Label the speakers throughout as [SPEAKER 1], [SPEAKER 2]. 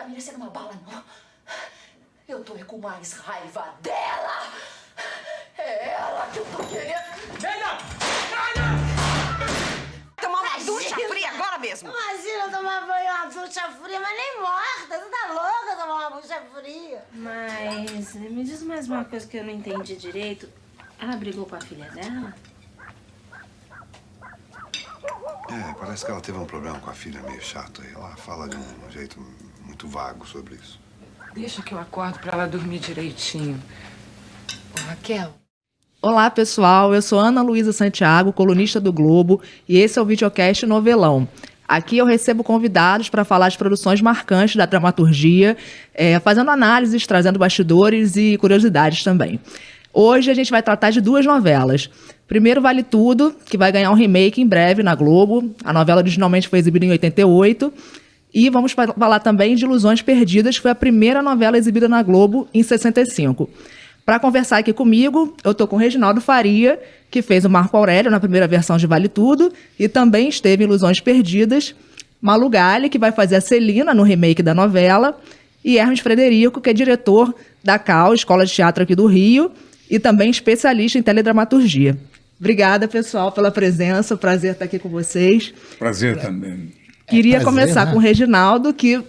[SPEAKER 1] família sendo uma bala, não. Eu tô com mais raiva dela. É ela que eu tô querendo. Nena!
[SPEAKER 2] Tomar uma ducha fria agora mesmo.
[SPEAKER 3] Imagina tomar banho uma ducha fria, mas nem morta. Você tá louca tomar uma ducha fria?
[SPEAKER 4] Mas me diz mais uma coisa que eu não entendi direito. Ela brigou com a filha dela?
[SPEAKER 5] Parece que ela teve um problema com a filha meio chato aí. Ela fala de um jeito muito vago sobre isso.
[SPEAKER 6] Deixa que eu acordo pra ela dormir direitinho. Ô, Raquel.
[SPEAKER 7] Olá, pessoal. Eu sou Ana Luísa Santiago, colunista do Globo, e esse é o videocast Novelão. Aqui eu recebo convidados para falar de produções marcantes da dramaturgia, fazendo análises, trazendo bastidores e curiosidades também. Hoje a gente vai tratar de duas novelas. Primeiro, Vale Tudo, que vai ganhar um remake em breve na Globo. A novela originalmente foi exibida em 88. E vamos falar também de Ilusões Perdidas, que foi a primeira novela exibida na Globo em 65. Para conversar aqui comigo, eu estou com o Reginaldo Faria, que fez o Marco Aurélio na primeira versão de Vale Tudo e também esteve em Ilusões Perdidas. Malu Galli, que vai fazer a Celina no remake da novela. E Hermes Frederico, que é diretor da CAU, Escola de Teatro aqui do Rio, e também especialista em teledramaturgia. Obrigada, pessoal, pela presença. Prazer estar aqui com vocês.
[SPEAKER 8] Prazer também.
[SPEAKER 7] Queria começar com o Reginaldo, que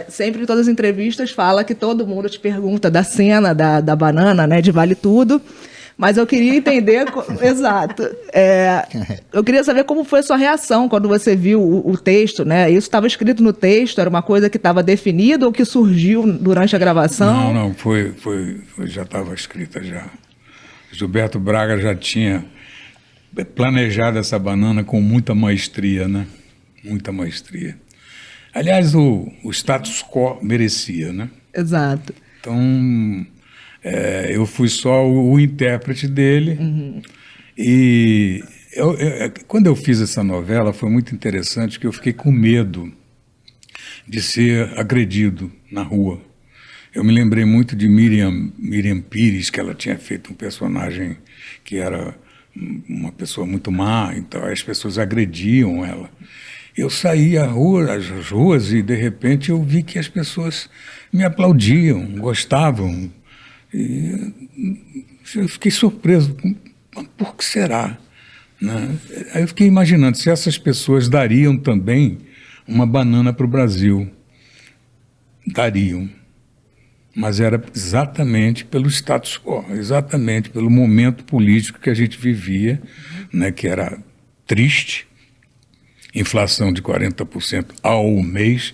[SPEAKER 7] sempre em todas as entrevistas fala que todo mundo te pergunta da cena da banana, né, de Vale Tudo. Mas eu queria entender... Exato. Eu queria saber como foi a sua reação quando você viu o texto, né? Isso estava escrito no texto? Era uma coisa que estava definida ou que surgiu durante a gravação?
[SPEAKER 8] Não, já estava escrita já. Gilberto Braga já tinha planejado essa banana com muita maestria, né? Muita maestria. Aliás, o status quo merecia, né?
[SPEAKER 7] Exato.
[SPEAKER 8] Então, eu fui só o intérprete dele. Uhum. E quando eu fiz essa novela, foi muito interessante, porque eu fiquei com medo de ser agredido na rua. Eu me lembrei muito de Miriam Pires, que ela tinha feito um personagem que era uma pessoa muito má, então as pessoas agrediam ela. Eu saí às ruas e, de repente, eu vi que as pessoas me aplaudiam, gostavam. E eu fiquei surpreso. Por que será? Né? Aí eu fiquei imaginando se essas pessoas dariam também uma banana para o Brasil. Dariam. Mas era exatamente pelo status quo, exatamente pelo momento político que a gente vivia, né, que era triste. Inflação de 40% ao mês.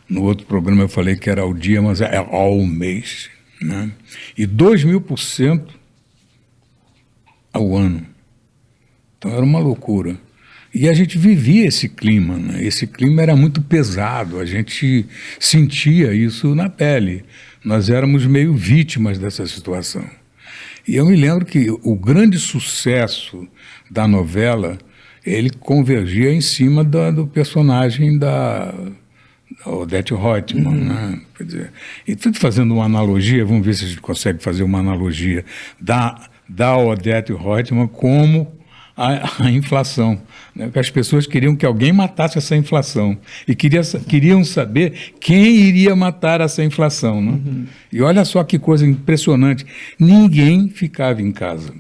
[SPEAKER 8] No outro programa eu falei que era ao dia, mas é ao mês. Né? E 2.000% ao ano. Então era uma loucura. E a gente vivia esse clima, né? Esse clima era muito pesado, a gente sentia isso na pele. Nós éramos meio vítimas dessa situação. E eu me lembro que o grande sucesso da novela, ele convergia em cima do personagem da Odete Roitman, né? Quer dizer, e tudo fazendo uma analogia, vamos ver se a gente consegue fazer uma analogia da Odete Roitman como a inflação, né? Porque as pessoas queriam que alguém matasse essa inflação e queriam saber quem iria matar essa inflação, né? Uhum. E olha só que coisa impressionante, ninguém ficava em casa.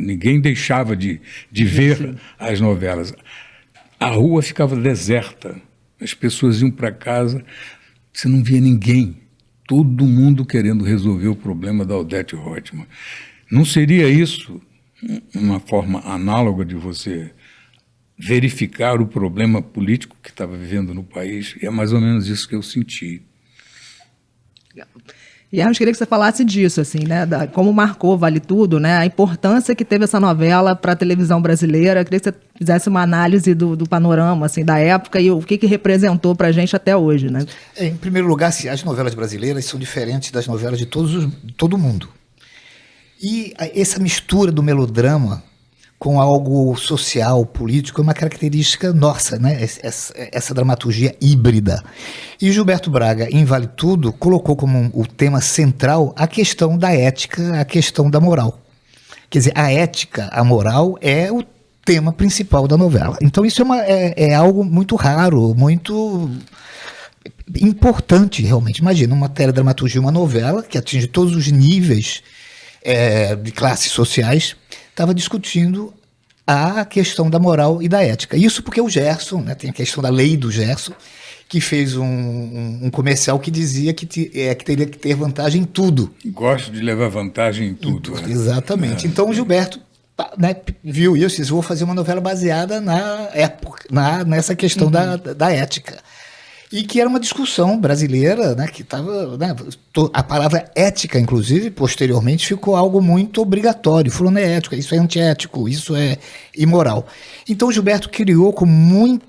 [SPEAKER 8] Ninguém deixava de ver as novelas. A rua ficava deserta, as pessoas iam para casa, você não via ninguém, todo mundo querendo resolver o problema da Odete Roitman. Não seria isso uma forma análoga de você verificar o problema político que estava vivendo no país? E é mais ou menos isso que eu senti.
[SPEAKER 7] E eu queria que você falasse disso, assim, né? Como marcou Vale Tudo, né? A importância que teve essa novela para a televisão brasileira. Eu queria que você fizesse uma análise do panorama, assim, da época e o que representou para a gente até hoje, né?
[SPEAKER 9] Em primeiro lugar, as novelas brasileiras são diferentes das novelas de todo mundo. E essa mistura do melodrama com algo social, político, é uma característica nossa, né? Essa dramaturgia híbrida. E Gilberto Braga, em Vale Tudo, colocou como o tema central a questão da ética, a questão da moral. Quer dizer, a ética, a moral é tema principal da novela. Então isso é algo muito raro, muito importante realmente. Imagina uma teledramaturgia, uma novela que atinge todos os níveis de classes sociais, estava discutindo a questão da moral e da ética. Isso porque o Gerson, né, tem a questão da lei do Gerson, que fez um comercial que dizia que teria que ter vantagem em tudo.
[SPEAKER 8] Gosto de levar vantagem em tudo. Né?
[SPEAKER 9] Exatamente. Então o Gilberto, né, viu isso e disse, vou fazer uma novela baseada nessa questão da ética. E que era uma discussão brasileira, né, que estava... Né, a palavra ética, inclusive, posteriormente, ficou algo muito obrigatório. Falou, não é ética, isso é antiético, isso é imoral. Então o Gilberto criou com muita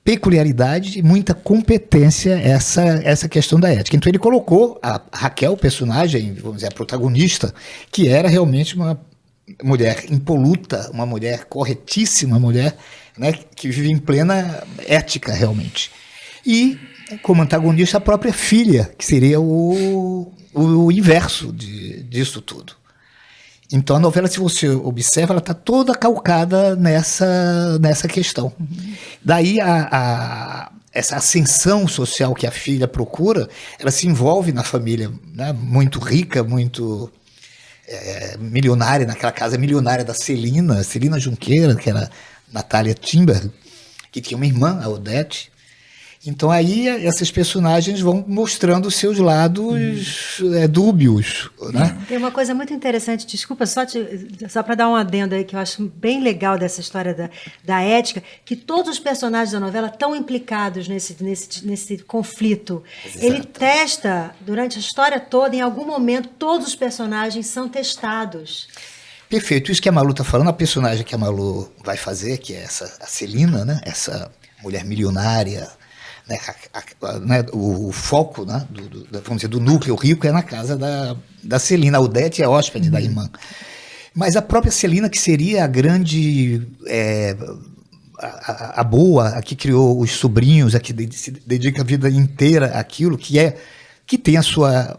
[SPEAKER 9] peculiaridade e muita competência essa questão da ética. Então ele colocou a Raquel, personagem, vamos dizer, a protagonista, que era realmente uma mulher impoluta, uma mulher corretíssima, uma mulher, né, que vive em plena ética realmente. E como antagonista a própria filha, que seria o inverso disso tudo. Então a novela, se você observa, ela está toda calcada nessa questão. Daí essa ascensão social que a filha procura, ela se envolve na família, né, muito rica, muito milionária, naquela casa milionária da Celina Junqueira, que era Natália Timber, que tinha uma irmã, a Odete. Então aí esses personagens vão mostrando os seus lados dúbios, né?
[SPEAKER 10] Tem uma coisa muito interessante, desculpa, só para dar um adendo aí que eu acho bem legal dessa história da ética, que todos os personagens da novela estão implicados nesse conflito.
[SPEAKER 9] Exato.
[SPEAKER 10] Ele testa, durante a história toda, em algum momento, todos os personagens são testados.
[SPEAKER 9] Perfeito, isso que a Malu está falando, a personagem que a Malu vai fazer, que é a Celina, né? Essa mulher milionária, né, o foco, né, vamos dizer, do núcleo rico é na casa da Celina. A Odete é hóspede da irmã. Mas a própria Celina, que seria a grande, a boa, a que criou os sobrinhos, a que se dedica a vida inteira àquilo, que tem a sua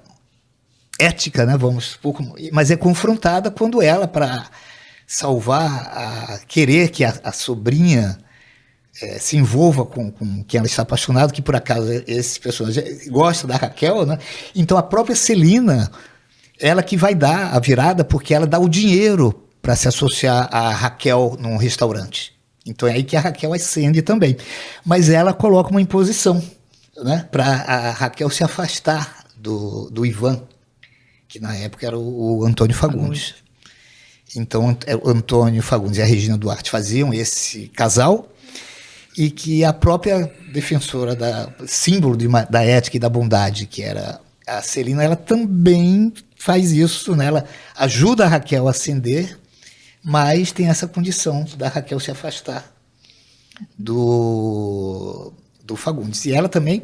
[SPEAKER 9] ética, né, mas é confrontada quando ela, para salvar, querer que a sobrinha se envolva com quem ela está apaixonada, que por acaso esse personagem gosta da Raquel, né? Então a própria Celina, ela que vai dar a virada, porque ela dá o dinheiro para se associar a Raquel num restaurante. Então é aí que a Raquel ascende também. Mas ela coloca uma imposição, né, para a Raquel se afastar do Ivan, que na época era o Antônio Fagundes. Então o Antônio Fagundes e a Regina Duarte faziam esse casal, e que a própria defensora, símbolo da ética e da bondade, que era a Celina, ela também faz isso, né? Ela ajuda a Raquel a ascender, mas tem essa condição da Raquel se afastar do Fagundes. E ela também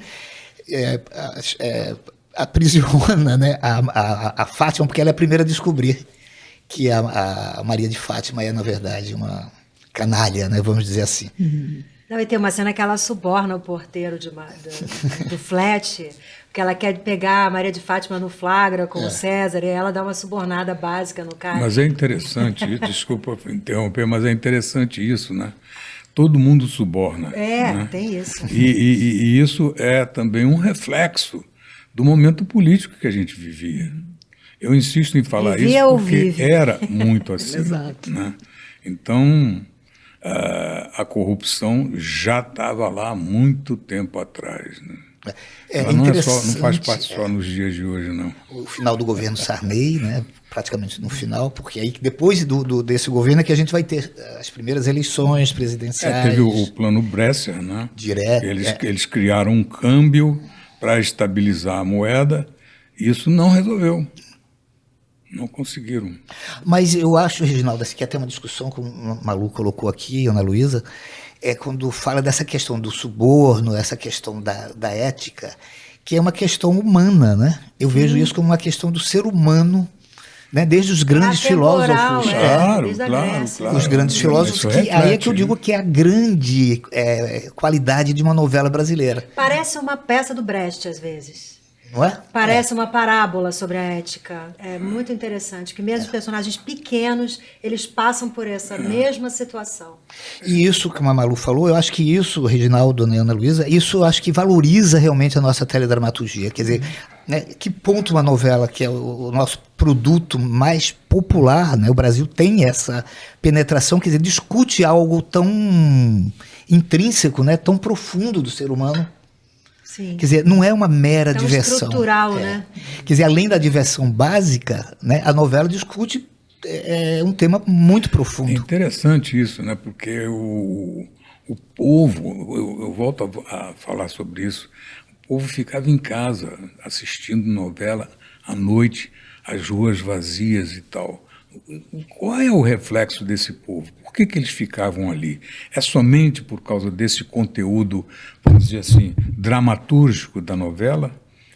[SPEAKER 9] aprisiona, né, a Fátima, porque ela é a primeira a descobrir que a Maria de Fátima é, na verdade, uma canalha, né, vamos dizer assim.
[SPEAKER 10] Não, e tem uma cena que ela suborna o porteiro do flat, porque ela quer pegar a Maria de Fátima no flagra com o César, e ela dá uma subornada básica no cara.
[SPEAKER 8] Mas é interessante, desculpa interromper, mas é interessante isso, né? Todo mundo suborna. Né?
[SPEAKER 10] Tem isso.
[SPEAKER 8] E isso é também um reflexo do momento político que a gente vivia. Eu insisto em falar isso porque era muito assim.
[SPEAKER 7] Exato.
[SPEAKER 8] Né? Então, a corrupção já estava lá há muito tempo atrás. Né? Ela não faz parte só nos dias de hoje, não.
[SPEAKER 9] O final do governo Sarney, né, praticamente no final, porque aí depois desse governo é que a gente vai ter as primeiras eleições presidenciais.
[SPEAKER 8] Teve o plano Bresser, né?
[SPEAKER 9] Direto.
[SPEAKER 8] Eles criaram um câmbio para estabilizar a moeda, e isso não resolveu. Não conseguiram.
[SPEAKER 9] Mas eu acho, Reginaldo, que até uma discussão que o Malu colocou aqui, Ana Luísa, quando fala dessa questão do suborno, essa questão da ética, que é uma questão humana, né? Eu vejo isso como uma questão do ser humano, né? Desde os grandes filósofos.
[SPEAKER 8] Claro.
[SPEAKER 9] Os grandes filósofos, aí é que eu digo que é a grande qualidade de uma novela brasileira.
[SPEAKER 10] Parece uma peça do Brecht, às vezes.
[SPEAKER 9] não é?
[SPEAKER 10] Parece uma parábola sobre a ética. É muito interessante, que mesmo os personagens pequenos, eles passam por essa mesma situação.
[SPEAKER 9] E isso que a Mamalu falou, eu acho que isso, Reginaldo, né, Ana Luísa, isso eu acho que valoriza realmente a nossa teledramaturgia. Quer dizer, né, que ponto uma novela, que é o nosso produto mais popular, né, o Brasil tem essa penetração, quer dizer, discute algo tão intrínseco, né, tão profundo do ser humano.
[SPEAKER 10] Sim.
[SPEAKER 9] Quer dizer, não é uma mera
[SPEAKER 10] Tão
[SPEAKER 9] diversão.
[SPEAKER 10] estrutural, né?
[SPEAKER 9] Quer dizer, além da diversão básica, né, a novela discute um tema muito profundo.
[SPEAKER 8] É interessante isso, né? Porque o povo, eu volto a falar sobre isso, o povo ficava em casa assistindo novela à noite, as ruas vazias e tal. Qual é o reflexo desse povo? Por que eles ficavam ali? É somente por causa desse conteúdo, vamos dizer assim, dramatúrgico da novela?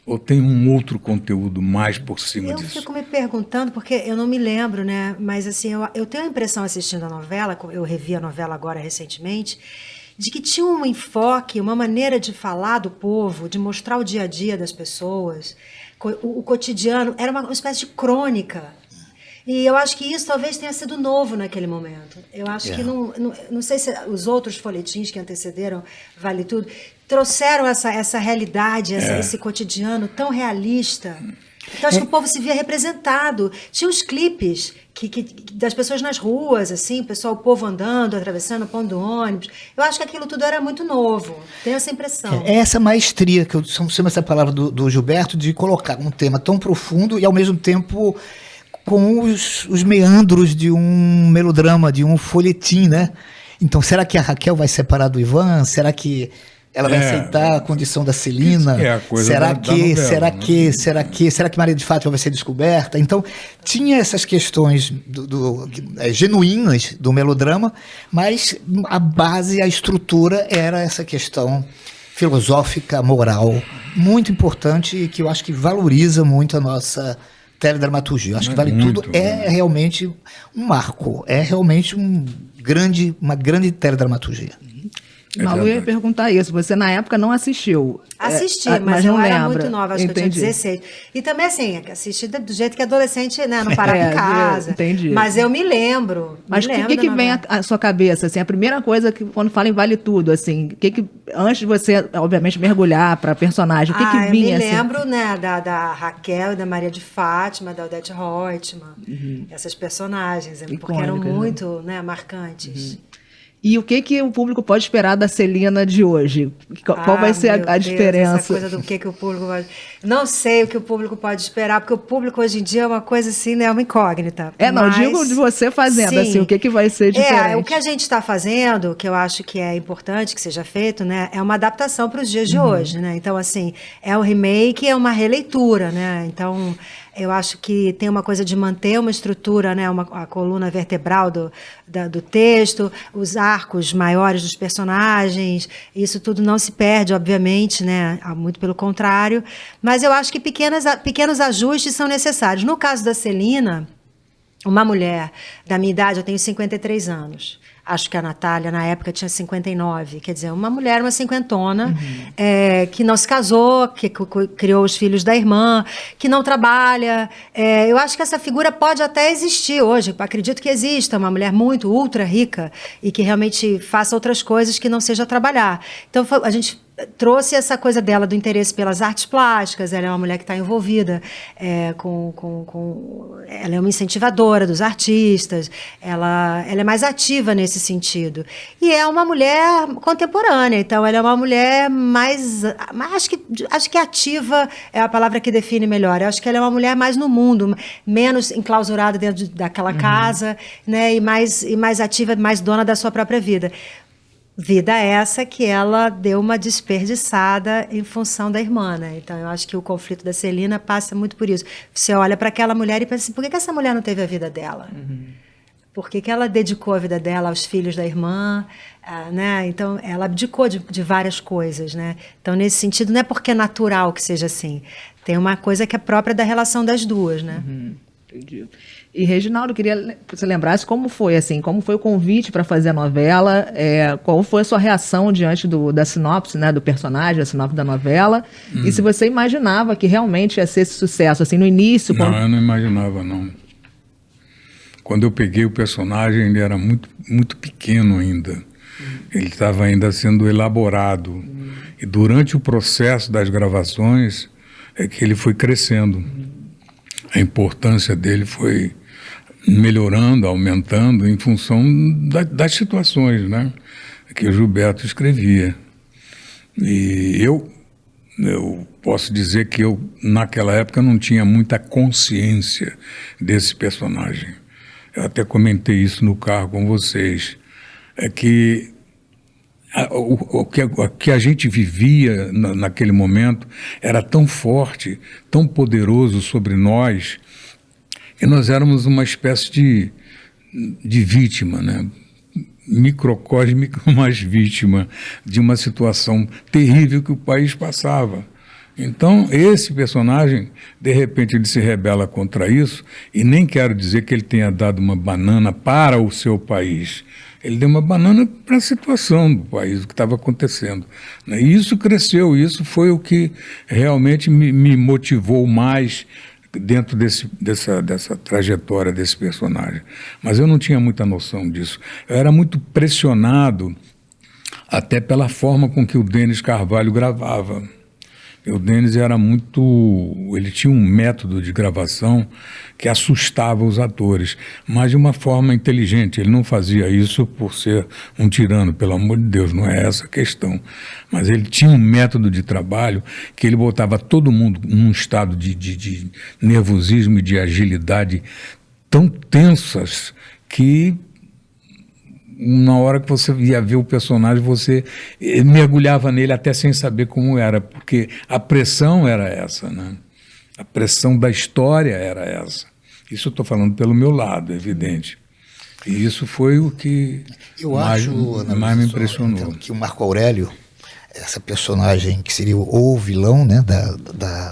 [SPEAKER 8] Ou tem um outro conteúdo mais por cima
[SPEAKER 10] Eu
[SPEAKER 8] disso?
[SPEAKER 10] fico me perguntando, porque eu não me lembro, né? Mas assim, eu tenho a impressão assistindo a novela, eu revi a novela agora recentemente, de que tinha um enfoque, uma maneira de falar do povo, de mostrar o dia a dia das pessoas, o cotidiano, era uma espécie de crônica. E eu acho que isso talvez tenha sido novo naquele momento. Eu acho que não sei se os outros folhetins que antecederam Vale Tudo trouxeram essa realidade, esse cotidiano tão realista. Então acho que o povo se via representado. Tinha os clipes das pessoas nas ruas, assim, o povo andando, atravessando, pondo ônibus. Eu acho que aquilo tudo era muito novo. Tenho essa impressão.
[SPEAKER 9] É essa maestria, que eu chamo essa palavra do Gilberto, de colocar um tema tão profundo e ao mesmo tempo com os meandros de um melodrama, de um folhetim, né? Então, será que a Raquel vai separar do Ivan? Será que ela vai aceitar a condição da Celina?
[SPEAKER 8] É a coisa
[SPEAKER 9] será
[SPEAKER 8] da
[SPEAKER 9] que,
[SPEAKER 8] novela,
[SPEAKER 9] será que Maria de Fátima vai ser descoberta? Então, tinha essas questões genuínas do melodrama, mas a base, a estrutura era essa questão filosófica, moral, muito importante e que eu acho que valoriza muito a nossa teledramaturgia. Acho que Vale Tudo é realmente um marco, é realmente uma grande teledramaturgia.
[SPEAKER 7] Malu ia perguntar isso. Você, na época, não assistiu.
[SPEAKER 10] Assisti,
[SPEAKER 7] mas
[SPEAKER 10] mas
[SPEAKER 7] não
[SPEAKER 10] eu era
[SPEAKER 7] lembra.
[SPEAKER 10] muito nova, acho que eu tinha 16. E também, assim, assisti do jeito que adolescente, né, não parava em casa.
[SPEAKER 7] Entendi.
[SPEAKER 10] Mas eu me lembro.
[SPEAKER 7] Mas o que vem à sua cabeça, assim, a primeira coisa que, quando fala em Vale Tudo, assim, antes de você, obviamente, mergulhar para personagem, o que vinha,
[SPEAKER 10] eu me
[SPEAKER 7] assim?
[SPEAKER 10] lembro, né, da Raquel e da Maria de Fátima, da Odete Reutemann, essas personagens, porque eram muito, né, marcantes.
[SPEAKER 7] E o que o público pode esperar da Celina de hoje? Qual vai ser a diferença?
[SPEAKER 10] Essa coisa do que o público pode... Não sei o que o público pode esperar, porque o público hoje em dia é uma coisa assim, né, uma incógnita.
[SPEAKER 7] Digo de você fazendo, sim, assim, o que vai ser diferente?
[SPEAKER 10] O que a gente está fazendo, que eu acho que é importante que seja feito, né, é uma adaptação para os dias de hoje, né? Então, assim, é um remake, é uma releitura, né? Então, eu acho que tem uma coisa de manter uma estrutura, né, a coluna vertebral do texto, os arcos maiores dos personagens, isso tudo não se perde, obviamente, né, muito pelo contrário, mas eu acho que pequenos ajustes são necessários. No caso da Celina, uma mulher da minha idade, eu tenho 53 anos, acho que a Natália, na época, tinha 59. Quer dizer, uma mulher, uma cinquentona, que não se casou, que criou os filhos da irmã, que não trabalha. Eu acho que essa figura pode até existir hoje. Acredito que exista uma mulher muito, ultra rica e que realmente faça outras coisas que não seja trabalhar. Então, a gente trouxe essa coisa dela do interesse pelas artes plásticas. Ela é uma mulher que está envolvida ela é uma incentivadora dos artistas, ela é mais ativa nesse sentido, e é uma mulher contemporânea, então ela é uma mulher mais acho que ativa é a palavra que define melhor. Eu acho que ela é uma mulher mais no mundo, menos enclausurada dentro daquela casa, né, e mais ativa, mais dona da sua própria vida. Vida essa que ela deu uma desperdiçada em função da irmã, né? Então, eu acho que o conflito da Celina passa muito por isso. Você olha para aquela mulher e pensa assim, por que essa mulher não teve a vida dela? Por que ela dedicou a vida dela aos filhos da irmã? Né? Então, ela abdicou de várias coisas, né? Então, nesse sentido, não é porque é natural que seja assim. Tem uma coisa que é própria da relação das duas, né?
[SPEAKER 7] Entendi. E, Reginaldo, eu queria que você lembrasse como foi, assim, como foi o convite para fazer a novela, qual foi a sua reação diante da sinopse, né, do personagem, da sinopse da novela, e se você imaginava que realmente ia ser esse sucesso, assim, no início...
[SPEAKER 8] Não, eu não imaginava, não. Quando eu peguei o personagem, ele era muito, muito pequeno ainda. Ele estava ainda sendo elaborado. E durante o processo das gravações é que ele foi crescendo. A importância dele foi melhorando, aumentando em função das situações, né, que o Gilberto escrevia. E eu posso dizer que eu, naquela época, não tinha muita consciência desse personagem. Eu até comentei isso no carro com vocês. É que o que a gente vivia naquele momento era tão forte, tão poderoso sobre nós, que nós éramos uma espécie de vítima, né? Microcósmica, mas vítima de uma situação terrível que o país passava. Então, esse personagem, de repente, ele se rebela contra isso, e nem quero dizer que ele tenha dado uma banana para o seu país. Ele deu uma banana para a situação do país, o que estava acontecendo. E isso cresceu, isso foi o que realmente me motivou mais dentro dessa trajetória desse personagem. Mas eu não tinha muita noção disso. Eu era muito pressionado até pela forma com que o Denis Carvalho gravava. O Denis era ele tinha um método de gravação que assustava os atores, mas de uma forma inteligente. Ele não fazia isso por ser um tirano, pelo amor de Deus, não é essa a questão. Mas ele tinha um método de trabalho que ele botava todo mundo num estado de nervosismo e de agilidade tão tensas que na hora que você ia ver o personagem, você mergulhava nele até sem saber como era, porque a pressão era essa, né? A pressão da história era essa. Isso eu estou falando pelo meu lado, é evidente. E isso foi o que mais me impressionou.
[SPEAKER 9] Então, que o Marco Aurélio, essa personagem que seria o vilão, né,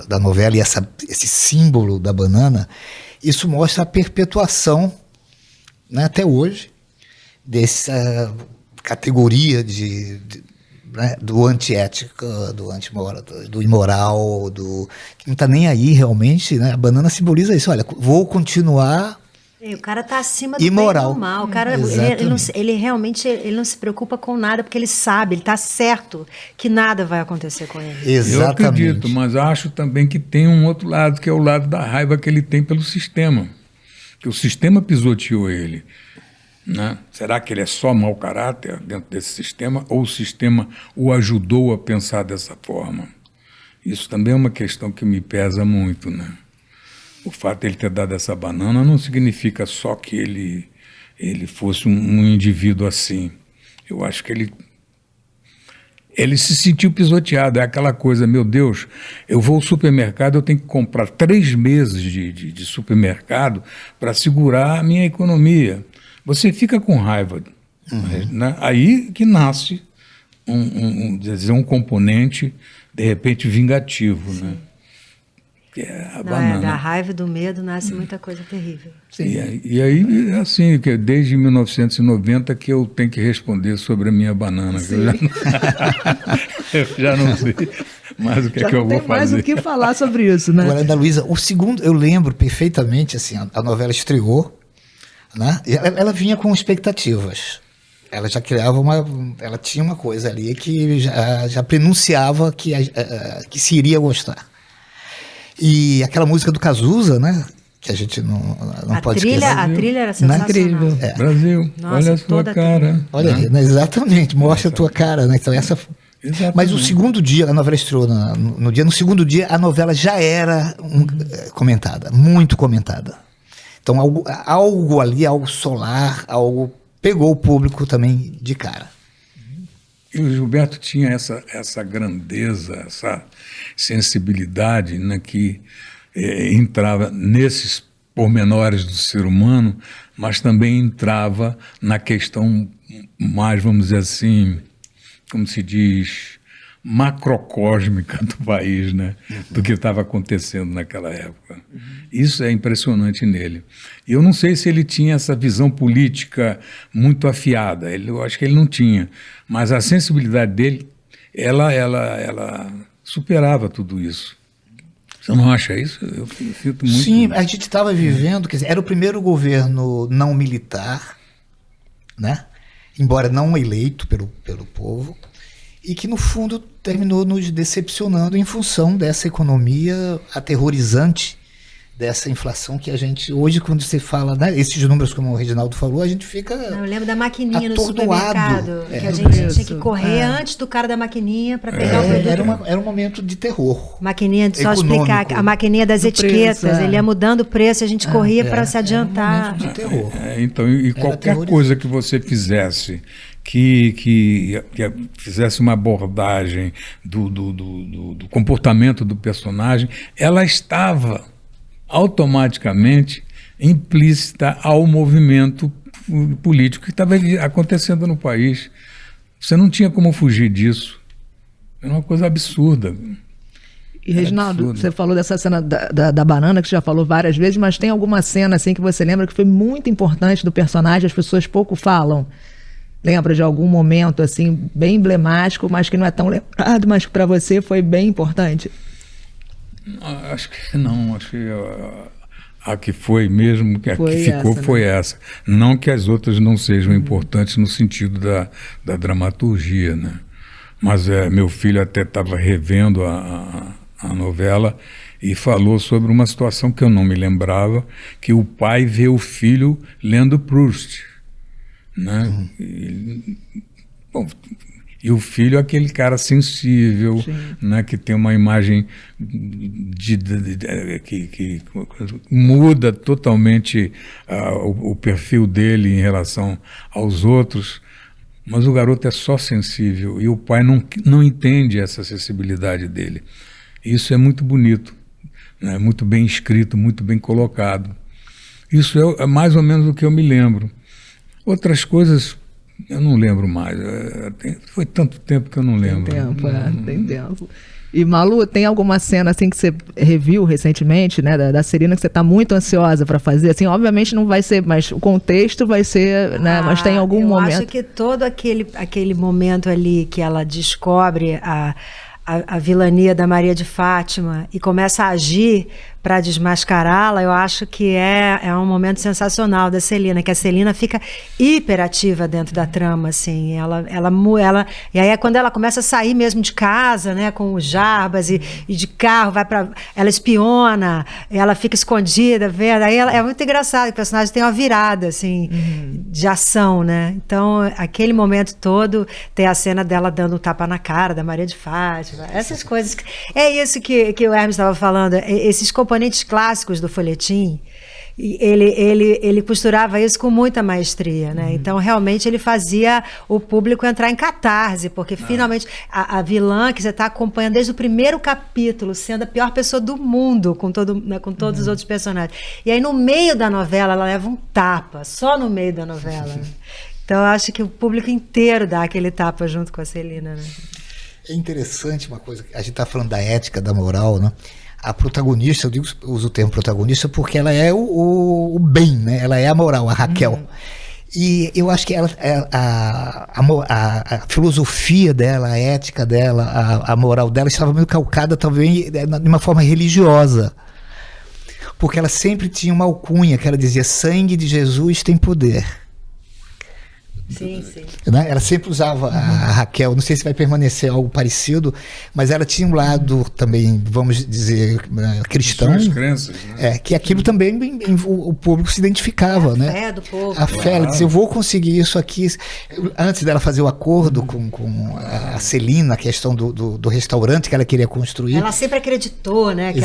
[SPEAKER 9] da novela, e esse símbolo da banana, isso mostra a perpetuação, né, até hoje, dessa categoria né, do antiético, do imoral, que não está nem aí realmente, né? A banana simboliza isso. Olha, vou continuar.
[SPEAKER 10] O cara está acima do
[SPEAKER 9] imoral.
[SPEAKER 10] bem e do mal. O cara, ele realmente não se preocupa com nada, porque ele sabe, ele está certo que nada vai acontecer com ele.
[SPEAKER 9] Exatamente.
[SPEAKER 8] Eu acredito, mas acho também que tem um outro lado, que é o lado da raiva que ele tem pelo sistema. Que o sistema pisoteou ele. Né? Será que ele é só mau caráter dentro desse sistema, ou o sistema o ajudou a pensar dessa forma? Isso também é uma questão que me pesa muito, né? O fato de ele ter dado essa banana não significa só que ele fosse um indivíduo assim. Eu acho que ele se sentiu pisoteado. É aquela coisa, meu Deus, eu vou ao supermercado, eu tenho que comprar 3 meses de supermercado para segurar a minha economia. Você fica com raiva, né? Aí que nasce um componente, de repente, vingativo, né? Que é a banana.
[SPEAKER 10] Da raiva e do medo nasce muita coisa terrível.
[SPEAKER 8] E aí, assim, que desde 1990 que eu tenho que responder sobre a minha banana. Que eu já não sei mais o que é que eu vou fazer.
[SPEAKER 7] Já não tem mais o que falar sobre isso, né?
[SPEAKER 9] Agora, Ana Luísa, o segundo, eu lembro perfeitamente, assim, a novela estreou, né? Ela vinha com expectativas. Ela já criava ela tinha uma coisa ali que já prenunciava que se iria gostar. E aquela música do Cazuza, né? Que a gente não pode esquecer.
[SPEAKER 10] A trilha era sensacional.
[SPEAKER 7] Incrível.
[SPEAKER 8] Brasil,
[SPEAKER 10] Nossa,
[SPEAKER 8] olha a sua cara.
[SPEAKER 9] Olha aí, né? Exatamente, mostra a tua cara, né? Então essa.
[SPEAKER 8] Exatamente.
[SPEAKER 9] Mas o segundo dia, a novela estreou no segundo dia, a novela já era comentada, muito comentada. Então algo ali, algo solar, algo pegou o público também de cara.
[SPEAKER 8] E o Gilberto tinha essa grandeza, essa sensibilidade, né, que entrava nesses pormenores do ser humano, mas também entrava na questão mais, vamos dizer assim, como se diz, macrocósmica do país, né? Do que estava acontecendo naquela época. Isso é impressionante nele. E eu não sei se ele tinha essa visão política muito afiada, eu acho que ele não tinha, mas a sensibilidade dele, ela superava tudo isso. Você não acha isso? Eu sinto muito.
[SPEAKER 9] Sim, a gente estava vivendo, quer dizer, era o primeiro governo não militar, né? Embora não eleito pelo povo, e que, no fundo, terminou nos decepcionando em função dessa economia aterrorizante, dessa inflação que a gente, hoje, quando você fala, né, esses números, como o Reginaldo falou, a gente fica
[SPEAKER 10] Eu lembro da maquininha no
[SPEAKER 9] atordoado.
[SPEAKER 10] supermercado, que a gente tinha que correr antes do cara da maquininha para pegar o produto.
[SPEAKER 9] Era um momento de terror.
[SPEAKER 10] Maquininha, só
[SPEAKER 9] econômico.
[SPEAKER 10] explicar, a maquininha das etiquetas,
[SPEAKER 7] preço,
[SPEAKER 10] ele ia mudando o preço, a gente corria para se adiantar.
[SPEAKER 9] Era um momento de terror.
[SPEAKER 8] Então, e qualquer coisa que você fizesse que fizesse uma abordagem do comportamento do personagem, ela estava automaticamente implícita ao movimento político que estava acontecendo no país. Você não tinha como fugir disso. Era uma coisa absurda.
[SPEAKER 7] E, Reginaldo, você falou dessa cena da banana, que você já falou várias vezes, mas tem alguma cena assim que você lembra que foi muito importante do personagem, as pessoas pouco falam? Lembra de algum momento assim bem emblemático, mas que não é tão lembrado, mas que para você foi bem importante?
[SPEAKER 8] Acho que não, acho que a que foi mesmo, a que ficou foi essa. Não que as outras não sejam importantes no sentido da dramaturgia, né? Mas meu filho até estava revendo a novela e falou sobre uma situação que eu não me lembrava, que o pai vê o filho lendo Proust, né? Bom, e o filho é aquele cara sensível, né, que tem uma imagem que muda totalmente o perfil dele em relação aos outros, mas o garoto é só sensível e o pai não entende essa sensibilidade dele. Isso é muito bonito, né, muito bem escrito, muito bem colocado. Isso é mais ou menos o que eu me lembro. Outras coisas eu não lembro mais. Foi tanto tempo que eu não lembro.
[SPEAKER 7] Tem tempo. E, Malu, tem alguma cena assim que você reviu recentemente, né, da Celina, que você está muito ansiosa para fazer? Assim, obviamente não vai ser, mas o contexto vai ser, né? Mas tem algum momento?
[SPEAKER 10] Eu acho que todo aquele momento ali que ela descobre a vilania da Maria de Fátima e começa a agir para desmascará-la, eu acho que é um momento sensacional da Celina, que a Celina fica hiperativa dentro da trama, assim, ela e aí é quando ela começa a sair mesmo de casa, né, com o Jarbas e de carro, ela espiona, ela fica escondida, vendo, aí é muito engraçado, o personagem tem uma virada, assim, de ação, né, então aquele momento todo tem a cena dela dando um tapa na cara da Maria de Fátima, essas coisas, é isso que o Hermes estava falando, esses componentes clássicos do folhetim, ele costurava isso com muita maestria, né? Então realmente ele fazia o público entrar em catarse, porque finalmente a vilã que você está acompanhando desde o primeiro capítulo, sendo a pior pessoa do mundo com todos os outros personagens, e aí no meio da novela ela leva um tapa, só no meio da novela. Então eu acho que o público inteiro dá aquele tapa junto com a Celina, né?
[SPEAKER 9] É interessante uma coisa, a gente está falando da ética, da moral, né? A protagonista, uso o termo protagonista porque ela é o bem, né? Ela é a moral, a Raquel. E eu acho que a filosofia dela, a ética dela, a moral dela estava meio calcada talvez de uma forma religiosa. Porque ela sempre tinha uma alcunha que ela dizia: sangue de Jesus tem poder.
[SPEAKER 10] Sim, sim.
[SPEAKER 9] Né? Ela sempre usava a Raquel, não sei se vai permanecer algo parecido, mas ela tinha um lado também, vamos dizer, cristão.
[SPEAKER 8] Suas crenças, né?
[SPEAKER 9] Que aquilo também o público se identificava, né?
[SPEAKER 10] A fé do povo.
[SPEAKER 9] A fé, ela disse: eu vou conseguir isso aqui. Antes dela fazer o acordo com a Celina, a questão do restaurante que ela queria construir.
[SPEAKER 10] Ela sempre acreditou, né? Que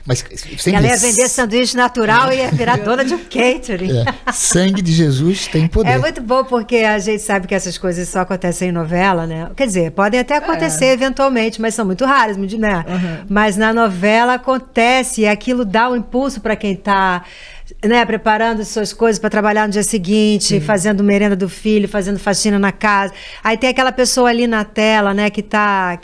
[SPEAKER 9] mas
[SPEAKER 10] que ela ia vender sanduíche natural e ia virar dona de um catering.
[SPEAKER 9] Sangue de Jesus tem poder.
[SPEAKER 10] É muito bom porque a gente sabe que essas coisas só acontecem em novela, né? Quer dizer, podem até acontecer eventualmente, mas são muito raras, né? Mas na novela acontece e aquilo dá um impulso para quem está né, preparando suas coisas para trabalhar no dia seguinte, fazendo merenda do filho, fazendo faxina na casa. Aí tem aquela pessoa ali na tela, né, que tá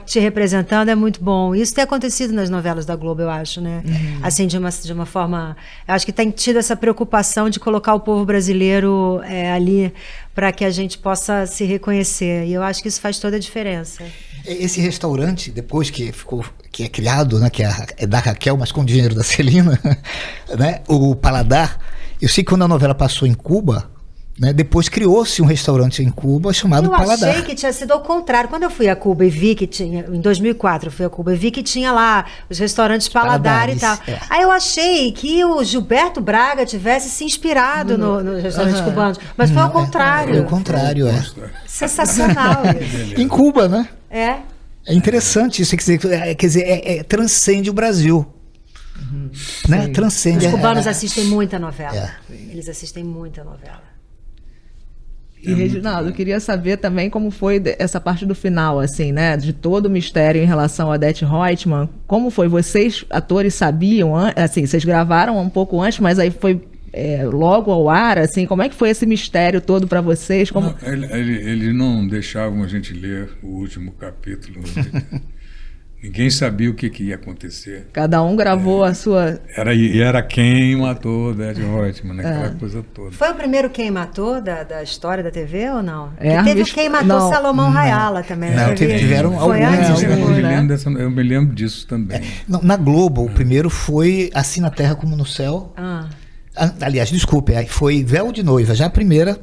[SPEAKER 10] te representando, é muito bom. Isso tem acontecido nas novelas da Globo, eu acho, né? Assim, de uma forma... Eu acho que tem tido essa preocupação de colocar o povo brasileiro ali para que a gente possa se reconhecer. E eu acho que isso faz toda a diferença.
[SPEAKER 9] Esse restaurante, depois que é criado, né, que é da Raquel, mas com dinheiro da Celina, né, o Paladar, eu sei que quando a novela passou em Cuba, né, depois criou-se um restaurante em Cuba chamado Paladar.
[SPEAKER 10] Eu achei que tinha sido ao contrário. Quando eu fui a Cuba e vi que tinha, em 2004 eu fui a Cuba e vi que tinha lá os restaurantes Paladar e tal. Aí eu achei que o Gilberto Braga tivesse se inspirado nos restaurantes cubanos, mas foi ao contrário.
[SPEAKER 9] Foi ao contrário,
[SPEAKER 10] Sensacional isso.
[SPEAKER 9] Em Cuba, né?
[SPEAKER 10] É.
[SPEAKER 9] É interessante isso, quer dizer, transcende o Brasil. Né? Transcende.
[SPEAKER 10] Os cubanos assistem muita novela. Eles assistem muita novela.
[SPEAKER 7] E, Reginaldo, eu queria saber também como foi essa parte do final, assim, né? De todo o mistério em relação a Odete Roitman. Como foi? Vocês, atores, sabiam? Assim, vocês gravaram um pouco antes, mas aí foi logo ao ar, assim? Como é que foi esse mistério todo para vocês? Como...
[SPEAKER 8] Não, eles não deixavam a gente ler o último capítulo. Ninguém sabia o que ia acontecer.
[SPEAKER 7] Cada um gravou a sua...
[SPEAKER 8] Era quem matou Odete Roitman, aquela coisa toda.
[SPEAKER 10] Foi o primeiro Quem Matou da história da TV ou não?
[SPEAKER 7] Teve
[SPEAKER 10] o Quem Matou Salomão Rayala também.
[SPEAKER 9] Não, tiveram alguns.
[SPEAKER 8] Eu me lembro disso também.
[SPEAKER 9] Na Globo, o primeiro foi Assim na Terra como no Céu. Aliás, desculpe, foi Véu de Noiva, já a primeira,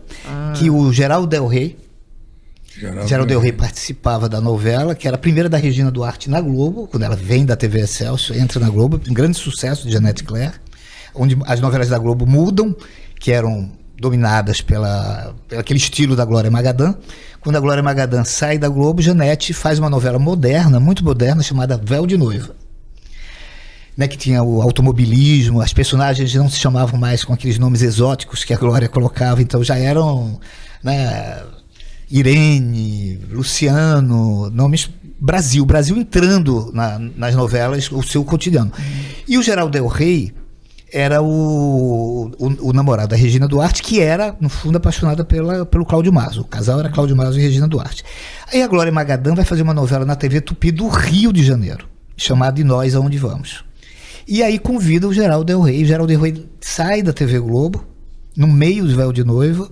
[SPEAKER 9] que o Geraldo Del Rey participava da novela, que era a primeira da Regina Duarte na Globo, quando ela vem da TV Excelsior, entra na Globo, um grande sucesso de Jeanette Claire, onde as novelas da Globo mudam, que eram dominadas pelo aquele estilo da Glória Magadã. Quando a Glória Magadã sai da Globo, Jeanette faz uma novela moderna, muito moderna, chamada Véu de Noiva. Né, que tinha o automobilismo, as personagens não se chamavam mais com aqueles nomes exóticos que a Glória colocava, então já eram, né, Irene, Luciano, nomes Brasil entrando nas novelas, o seu cotidiano. E o Geraldo Del Rey era o namorado da Regina Duarte, que era, no fundo, apaixonada pelo Cláudio Mazo. O casal era Cláudio Mazo e Regina Duarte. Aí a Glória Magadã vai fazer uma novela na TV Tupi do Rio de Janeiro, chamada E Nós Aonde Vamos. E aí convida o Geraldo Del Rey. O Geraldo Del Rey sai da TV Globo, no meio do Véu de Noiva,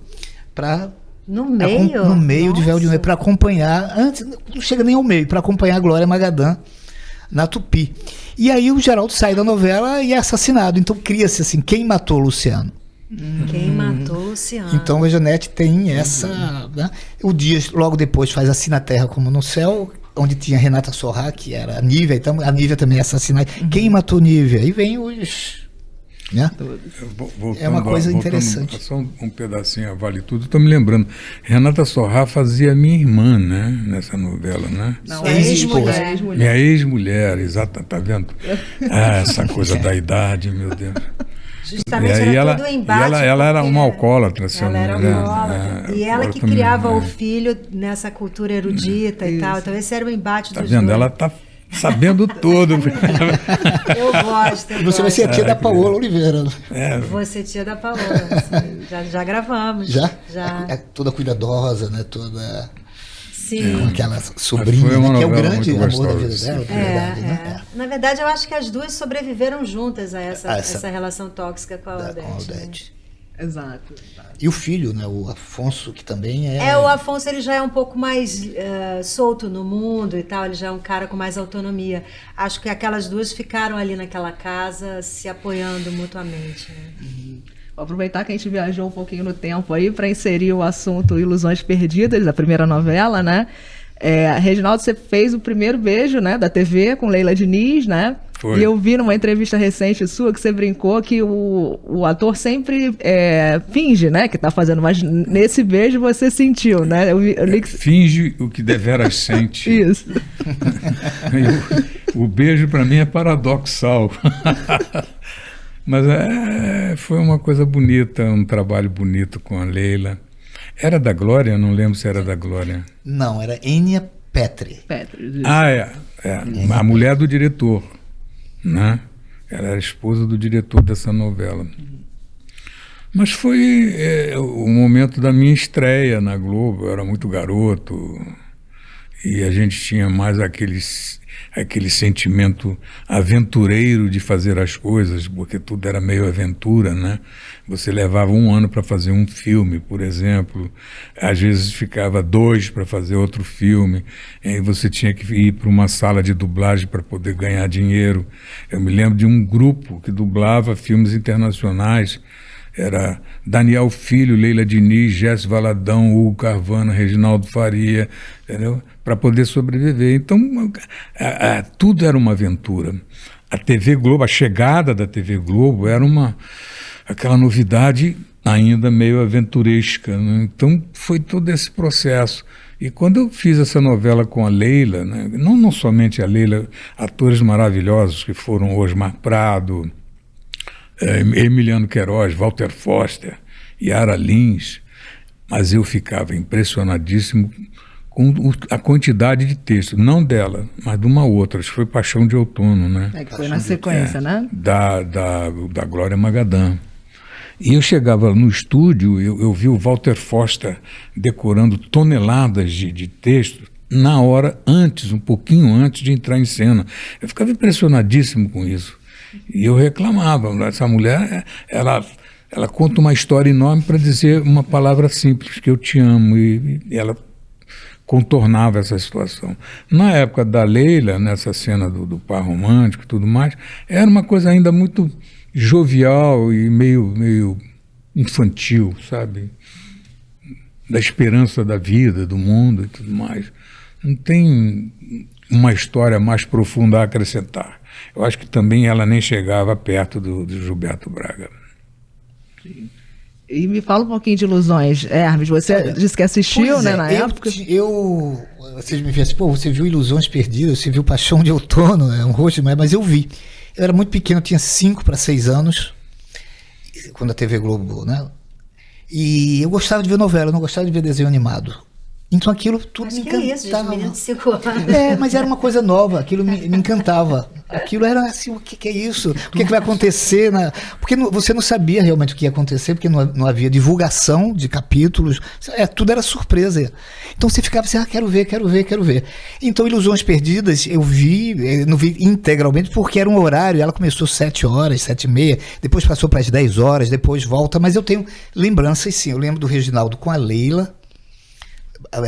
[SPEAKER 9] para...
[SPEAKER 10] No meio
[SPEAKER 9] de Véu de Noiva, para acompanhar, antes, não chega nem ao meio, para acompanhar a Glória Magadã na Tupi. E aí o Geraldo sai da novela e é assassinado. Então cria-se assim, quem matou Luciano?
[SPEAKER 10] Quem matou Luciano?
[SPEAKER 9] Então a Jeanette tem essa... Né? O Dias, logo depois, faz Assim na Terra como no Céu, onde tinha Renata Sorrah, que era a Nívia, então a Nívia também é assassinada. Quem matou Nívia? Aí vem os... Né? É uma coisa interessante.
[SPEAKER 8] Só um pedacinho a Vale Tudo. Estou me lembrando, Renata Sorrah fazia minha irmã, né, nessa novela, né?
[SPEAKER 7] Não, ex-esposa.
[SPEAKER 8] Minha ex-mulher, exato, tá vendo? Essa coisa da idade, meu Deus.
[SPEAKER 10] Justamente,
[SPEAKER 8] e aí
[SPEAKER 10] era todo o embate.
[SPEAKER 8] Ela era uma alcoólatra.
[SPEAKER 10] Ela era alcoólatra. E ela que criava o filho nessa cultura erudita e tal. Então esse era o embate do
[SPEAKER 8] vendo? Ela tá sabendo tudo.
[SPEAKER 10] Eu gosto.
[SPEAKER 9] Você vai ser a tia da Paola Oliveira.
[SPEAKER 10] Vou ser tia da Paola. Já gravamos.
[SPEAKER 9] Já?
[SPEAKER 10] Já.
[SPEAKER 9] Toda cuidadosa, né? Toda...
[SPEAKER 10] Sim.
[SPEAKER 9] Com aquela sobrinha, né? Que é o grande amor da vida dela.
[SPEAKER 10] Né? Na verdade, eu acho que as duas sobreviveram juntas a essa relação tóxica com a Odete.
[SPEAKER 7] Né? Exato.
[SPEAKER 9] E o filho, né? O Afonso, que também
[SPEAKER 10] o Afonso, ele já é um pouco mais solto no mundo e tal, ele já é um cara com mais autonomia. Acho que aquelas duas ficaram ali naquela casa se apoiando mutuamente. Né?
[SPEAKER 7] Vou aproveitar que a gente viajou um pouquinho no tempo aí para inserir o assunto Ilusões Perdidas, da primeira novela, né? Reginaldo, você fez o primeiro beijo, né, da TV com Leila Diniz, né?
[SPEAKER 8] Foi.
[SPEAKER 7] E eu vi numa entrevista recente sua que você brincou que o ator sempre finge, né, que tá fazendo, mas nesse beijo você sentiu, né? Eu li que...
[SPEAKER 8] Finge o que deveras sente.
[SPEAKER 7] Isso.
[SPEAKER 8] O beijo para mim é paradoxal. Mas foi uma coisa bonita, um trabalho bonito com a Leila. Era da Glória? Não lembro se era da Glória.
[SPEAKER 9] Não, era Enia Petri.
[SPEAKER 8] A mulher do diretor, né? Ela era esposa do diretor dessa novela. Mas foi o momento da minha estreia na Globo. Eu era muito garoto e a gente tinha mais aquele sentimento aventureiro de fazer as coisas, porque tudo era meio aventura, né? Você levava 1 ano para fazer um filme, por exemplo, às vezes ficava 2 para fazer outro filme, e você tinha que ir para uma sala de dublagem para poder ganhar dinheiro. Eu me lembro de um grupo que dublava filmes internacionais, era Daniel Filho, Leila Diniz, Jéssica Valadão, Hugo Carvana, Reginaldo Faria, entendeu? Para poder sobreviver. Então, tudo era uma aventura. A TV Globo, a chegada da TV Globo era aquela novidade ainda meio aventuresca, né? Então, foi todo esse processo. E quando eu fiz essa novela com a Leila, né? não somente a Leila, atores maravilhosos que foram Osmar Prado, Emiliano Queiroz, Walter Foster, Yara Lins, mas eu ficava impressionadíssimo com a quantidade de texto, não dela, mas de uma outra, acho que foi Paixão de Outono, né?
[SPEAKER 7] Que foi na sequência, né?
[SPEAKER 8] Da Glória Magadã. E eu chegava no estúdio, eu vi o Walter Foster decorando toneladas de texto na hora antes, um pouquinho antes de entrar em cena. Eu ficava impressionadíssimo com isso. E eu reclamava, essa mulher, ela conta uma história enorme para dizer uma palavra simples, que eu te amo, e ela contornava essa situação. Na época da Leila, nessa cena do par romântico e tudo mais, era uma coisa ainda muito jovial e meio infantil, sabe? Da esperança da vida, do mundo e tudo mais. Não tem uma história mais profunda a acrescentar. Eu acho que também ela nem chegava perto do Gilberto Braga.
[SPEAKER 7] Sim. E me fala um pouquinho de Ilusões. Hermes, você disse que assistiu, né, na época?
[SPEAKER 9] Vocês me viram assim, pô, você viu Ilusões Perdidas, você viu Paixão de Outono, é um rosto, mas eu vi. Eu era muito pequeno, eu tinha 5 para 6 anos, quando a TV Globo, né? E eu gostava de ver novela, eu não gostava de ver desenho animado. Então aquilo tudo me encantava.
[SPEAKER 10] Isso, gente, menino de 5 anos.
[SPEAKER 9] Mas era uma coisa nova, aquilo me encantava. Aquilo era assim, o que é isso? O que vai acontecer? Porque você não sabia realmente o que ia acontecer, porque não havia divulgação de capítulos, tudo era surpresa. Então você ficava assim, quero ver. Então Ilusões Perdidas eu não vi integralmente, porque era um horário, ela começou 7 horas, 7h30, depois passou para as 10 horas, depois volta, mas eu tenho lembranças sim, eu lembro do Reginaldo com a Leila,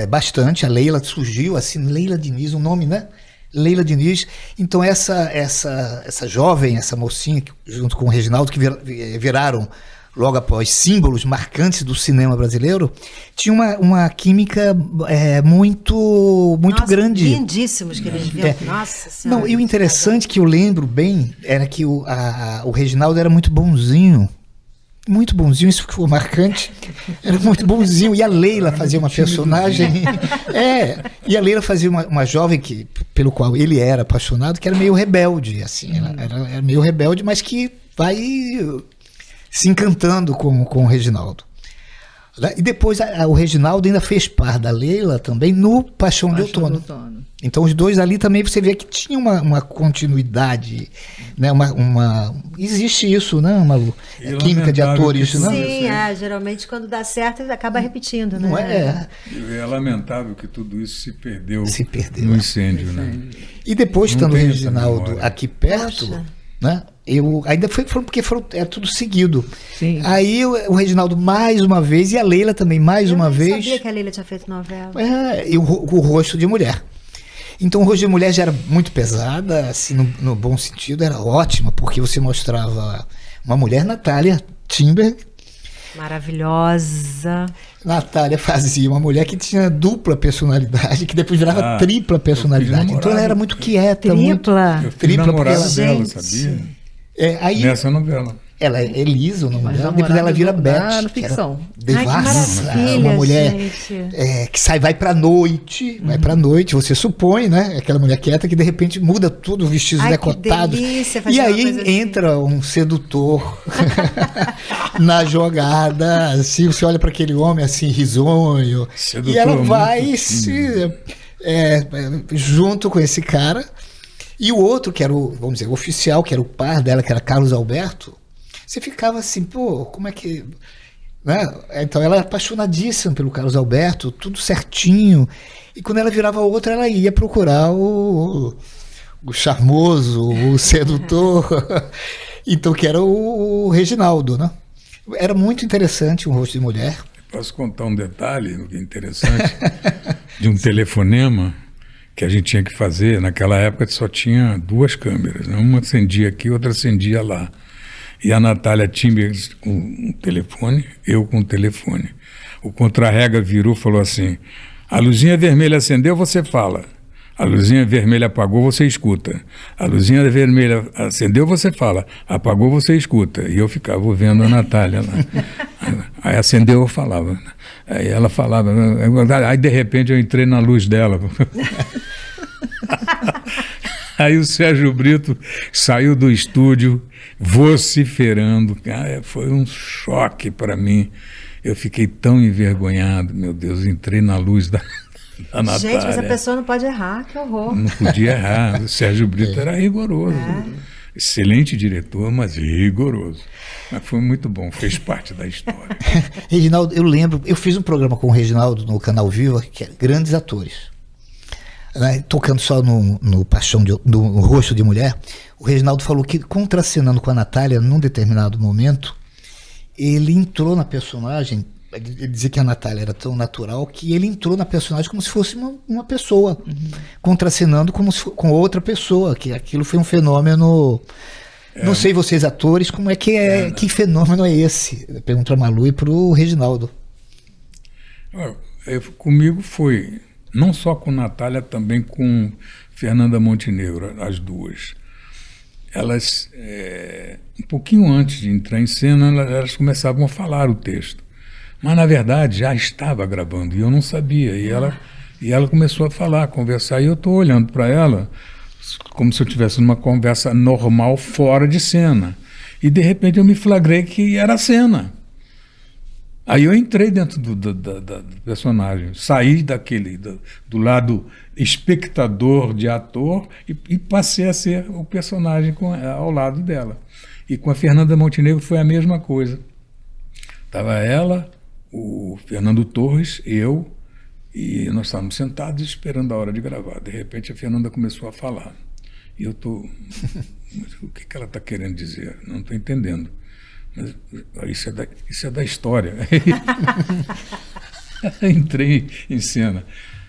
[SPEAKER 9] bastante, a Leila surgiu assim, Leila Diniz, o nome, né? Leila Diniz. Então essa jovem, essa mocinha, junto com o Reginaldo, que viraram logo após símbolos marcantes do cinema brasileiro, tinha uma química muito grande.
[SPEAKER 10] Lindíssimos que eles viam. Nossa Senhora.
[SPEAKER 9] Não, e o interessante que eu lembro bem era que o Reginaldo era muito bonzinho. Muito bonzinho, isso ficou marcante. Era muito bonzinho. E a Leila fazia uma personagem. E a Leila fazia uma jovem pelo qual ele era apaixonado, que era meio rebelde. Assim, ela era meio rebelde, mas que vai se encantando com o Reginaldo. E depois o Reginaldo ainda fez par da Leila também no Paixão de Outono. Então os dois ali também você vê que tinha uma continuidade, né? Existe isso, né? Uma química de atores, né?
[SPEAKER 10] Sim, geralmente quando dá certo acaba repetindo, né?
[SPEAKER 9] Não é?
[SPEAKER 8] É lamentável que tudo isso se perdeu no incêndio, né?
[SPEAKER 9] E depois, estando o Reginaldo aqui perto, né? Ainda foi porque é tudo seguido.
[SPEAKER 7] Sim.
[SPEAKER 9] Aí o Reginaldo mais uma vez e a Leila também mais uma vez. Eu
[SPEAKER 10] não sabia que a Leila tinha feito novela.
[SPEAKER 9] E o Rosto de Mulher. Então o Rosto de Mulher já era muito pesada, assim, no bom sentido, era ótima, porque você mostrava uma mulher, Natália Timber.
[SPEAKER 10] Maravilhosa.
[SPEAKER 9] Natália fazia uma mulher que tinha dupla personalidade, que depois virava tripla personalidade. Então ela era muito quieta.
[SPEAKER 10] Tripla?
[SPEAKER 8] Eu fui namorada dela, sabia? Nessa novela.
[SPEAKER 9] Ela é Elisa, o nome dela. Depois ela vira Beth.
[SPEAKER 7] Ficção.
[SPEAKER 9] Devassa, uma mulher que vai pra noite. Vai pra noite, você supõe, né? Aquela mulher quieta que de repente muda tudo, vestidos decotados.
[SPEAKER 10] Que delícia,
[SPEAKER 9] e aí entra um sedutor na jogada. Assim, você olha para aquele homem assim, risonho. Sedutor, e ela vai junto com esse cara. E o outro, que era o, vamos dizer, o oficial, que era o par dela, que era Carlos Alberto. Você ficava assim, pô, como é que... Né? Então ela era apaixonadíssima pelo Carlos Alberto, tudo certinho. E quando ela virava outra, ela ia procurar o charmoso, o sedutor. Então, que era o Reginaldo, né? Era muito interessante Um Rosto de Mulher.
[SPEAKER 8] Posso contar um detalhe interessante de um telefonema que a gente tinha que fazer. Naquela época só tinha 2 câmeras, né? Uma acendia aqui, outra acendia lá. E a Natália Timber com um telefone, eu com o telefone. O contra-rega virou e falou assim: a luzinha vermelha acendeu, você fala. A luzinha vermelha apagou, você escuta. A luzinha vermelha acendeu, você fala. Apagou, você escuta. E eu ficava ouvindo a Natália lá. Aí acendeu, eu falava. Aí ela falava. Aí, de repente, eu entrei na luz dela. Aí o Sérgio Brito saiu do estúdio vociferando. Cara, foi um choque para mim. Eu fiquei tão envergonhado. Meu Deus, entrei na luz da Natália.
[SPEAKER 10] Gente, mas a pessoa não pode errar, que horror.
[SPEAKER 8] Não podia errar. O Sérgio Brito era rigoroso. Excelente diretor, mas rigoroso. Mas foi muito bom, fez parte da história.
[SPEAKER 9] Reginaldo, eu lembro, eu fiz um programa com o Reginaldo no Canal Viva, que é Grandes Atores. Né, tocando só no Paixão no Rosto de Mulher, o Reginaldo falou que, contracenando com a Natália, num determinado momento, ele entrou na personagem. Ele dizia que a Natália era tão natural que ele entrou na personagem como se fosse uma pessoa, contracenando com outra pessoa, que aquilo foi um fenômeno. Não sei vocês atores, como é que que fenômeno é esse? Pergunto a Malu e para o Reginaldo.
[SPEAKER 8] Comigo foi, não só com Natália, também com Fernanda Montenegro, as duas. Elas, um pouquinho antes de entrar em cena, elas começavam a falar o texto. Mas, na verdade, já estava gravando e eu não sabia. E ela começou a falar, a conversar, e eu estou olhando para ela como se eu estivesse numa conversa normal fora de cena. E, de repente, eu me flagrei que era cena. Aí eu entrei dentro do personagem, saí do lado espectador de ator e passei a ser o personagem ao lado dela. E com a Fernanda Montenegro foi a mesma coisa. Estava ela, o Fernando Torres, eu, e nós estávamos sentados esperando a hora de gravar. De repente a Fernanda começou a falar. E eu estou... o que ela está querendo dizer? Não estou entendendo. Mas isso é da história. Entrei em cena.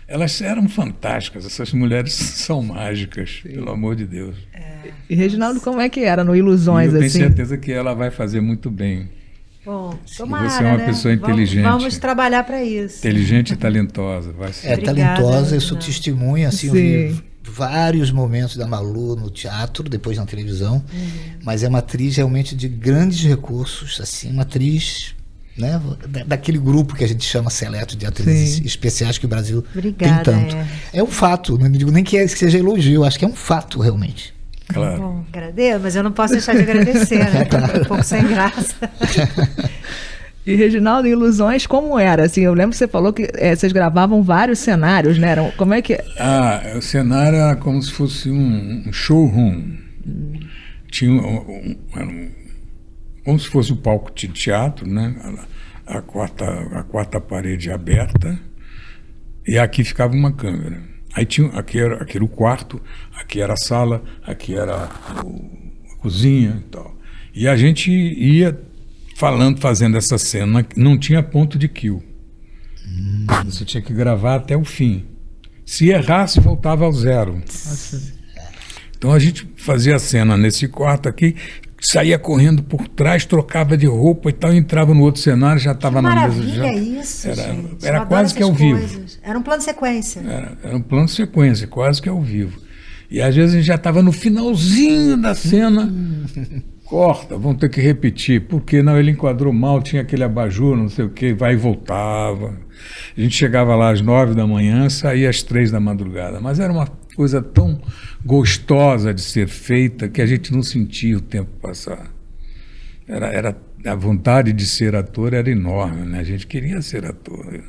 [SPEAKER 8] Elas eram fantásticas, essas mulheres são mágicas, pelo amor de Deus.
[SPEAKER 7] E Reginaldo, como é que era no Ilusões?
[SPEAKER 8] Eu tenho
[SPEAKER 7] assim?
[SPEAKER 8] certeza que ela vai fazer muito bem.
[SPEAKER 10] Bom, tomara,
[SPEAKER 8] você é uma pessoa inteligente.
[SPEAKER 10] Vamos trabalhar para isso.
[SPEAKER 8] Inteligente e talentosa. Vai ser.
[SPEAKER 10] Obrigada,
[SPEAKER 9] talentosa, eu sou testemunha, assim, eu
[SPEAKER 7] Sim.
[SPEAKER 9] vi vários momentos da Malu no teatro, depois na televisão, mas é uma atriz realmente de grandes recursos, assim, uma atriz, né, daquele grupo que a gente chama seleto de atrizes especiais que o Brasil
[SPEAKER 10] Obrigada,
[SPEAKER 9] tem tanto. É um fato, não digo nem que seja elogio, acho que é um fato realmente.
[SPEAKER 8] Claro.
[SPEAKER 10] Bom, agradeço, mas eu não posso deixar de agradecer, né? Um pouco sem graça.
[SPEAKER 7] E Reginaldo, Ilusões, como era? Assim, eu lembro que você falou que vocês gravavam vários cenários, né? Como é que...
[SPEAKER 8] O cenário era como se fosse um showroom. Tinha como se fosse um palco de teatro, né? A quarta parede aberta, e aqui ficava uma câmera. Aí aqui era o quarto, aqui era a sala, aqui era a cozinha e tal. E a gente ia fazendo essa cena, não tinha ponto de kill. Você tinha que gravar até o fim. Se errasse, voltava ao zero.
[SPEAKER 7] Nossa.
[SPEAKER 8] Então a gente fazia a cena nesse quarto aqui, saía correndo por trás, trocava de roupa e tal, entrava no outro cenário, já estava na mesa.
[SPEAKER 10] Maravilha isso, gente.
[SPEAKER 8] Era quase que ao vivo.
[SPEAKER 10] Era um plano de sequência.
[SPEAKER 8] Era um plano de sequência, quase que ao vivo. E às vezes a gente já estava no finalzinho da cena, corta, vão ter que repetir, porque não, ele enquadrou mal, tinha aquele abajur, não sei o quê, vai e voltava. A gente chegava lá às 9 da manhã, saía às 3 da madrugada, mas era uma coisa tão gostosa de ser feita que a gente não sentia o tempo passar. Era a vontade de ser ator era enorme, né? A gente queria ser ator.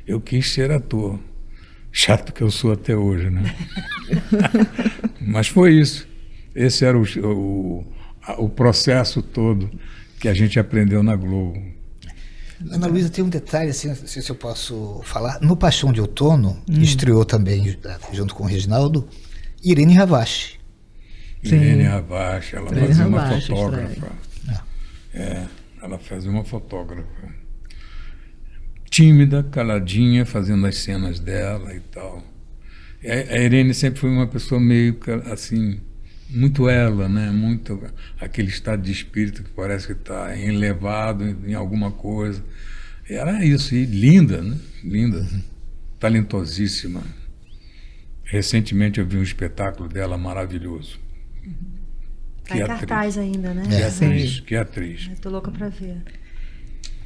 [SPEAKER 8] Eu quis ser ator. Chato que eu sou até hoje, né? Mas foi isso. Esse era o processo todo que a gente aprendeu na Globo.
[SPEAKER 9] Ana Luísa, tem um detalhe, assim, não sei se eu posso falar. No Paixão de Outono, estreou também, junto com o Reginaldo, Irene Ravache.
[SPEAKER 8] Irene Ravache, ela
[SPEAKER 7] Irene
[SPEAKER 8] fazia uma
[SPEAKER 7] Ravache,
[SPEAKER 8] fotógrafa. Ela fazia uma fotógrafa. Tímida, caladinha, fazendo as cenas dela e tal. A Irene sempre foi uma pessoa meio assim, muito ela, né? Muito aquele estado de espírito que parece que está elevado em alguma coisa. E era isso, e linda, né? Linda, talentosíssima. Recentemente eu vi um espetáculo dela maravilhoso.
[SPEAKER 10] Tá em cartaz ainda, né?
[SPEAKER 8] Que atriz.
[SPEAKER 10] Tô louca pra ver.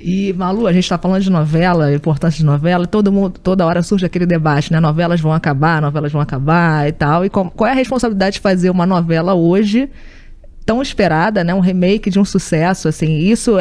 [SPEAKER 7] E, Malu, a gente está falando de novela, a importância de novela, toda hora surge aquele debate, né? Novelas vão acabar e tal. E qual é a responsabilidade de fazer uma novela hoje tão esperada, né? Um remake de um sucesso, assim, isso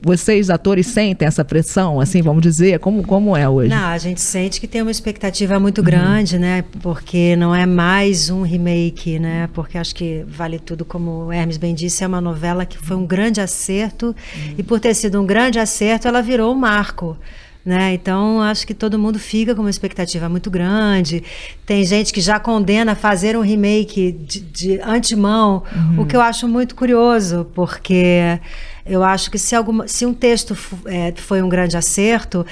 [SPEAKER 7] vocês atores sentem essa pressão, assim, vamos dizer, como é hoje?
[SPEAKER 10] Não, a gente sente que tem uma expectativa muito grande, né? Porque não é mais um remake, né? Porque acho que Vale Tudo, como o Hermes bem disse, é uma novela que foi um grande acerto e por ter sido um grande acerto, ela virou um marco. Né? Então, acho que todo mundo fica com uma expectativa muito grande. Tem gente que já condena fazer um remake de antemão, o que eu acho muito curioso, porque eu acho que se um texto foi um grande acerto,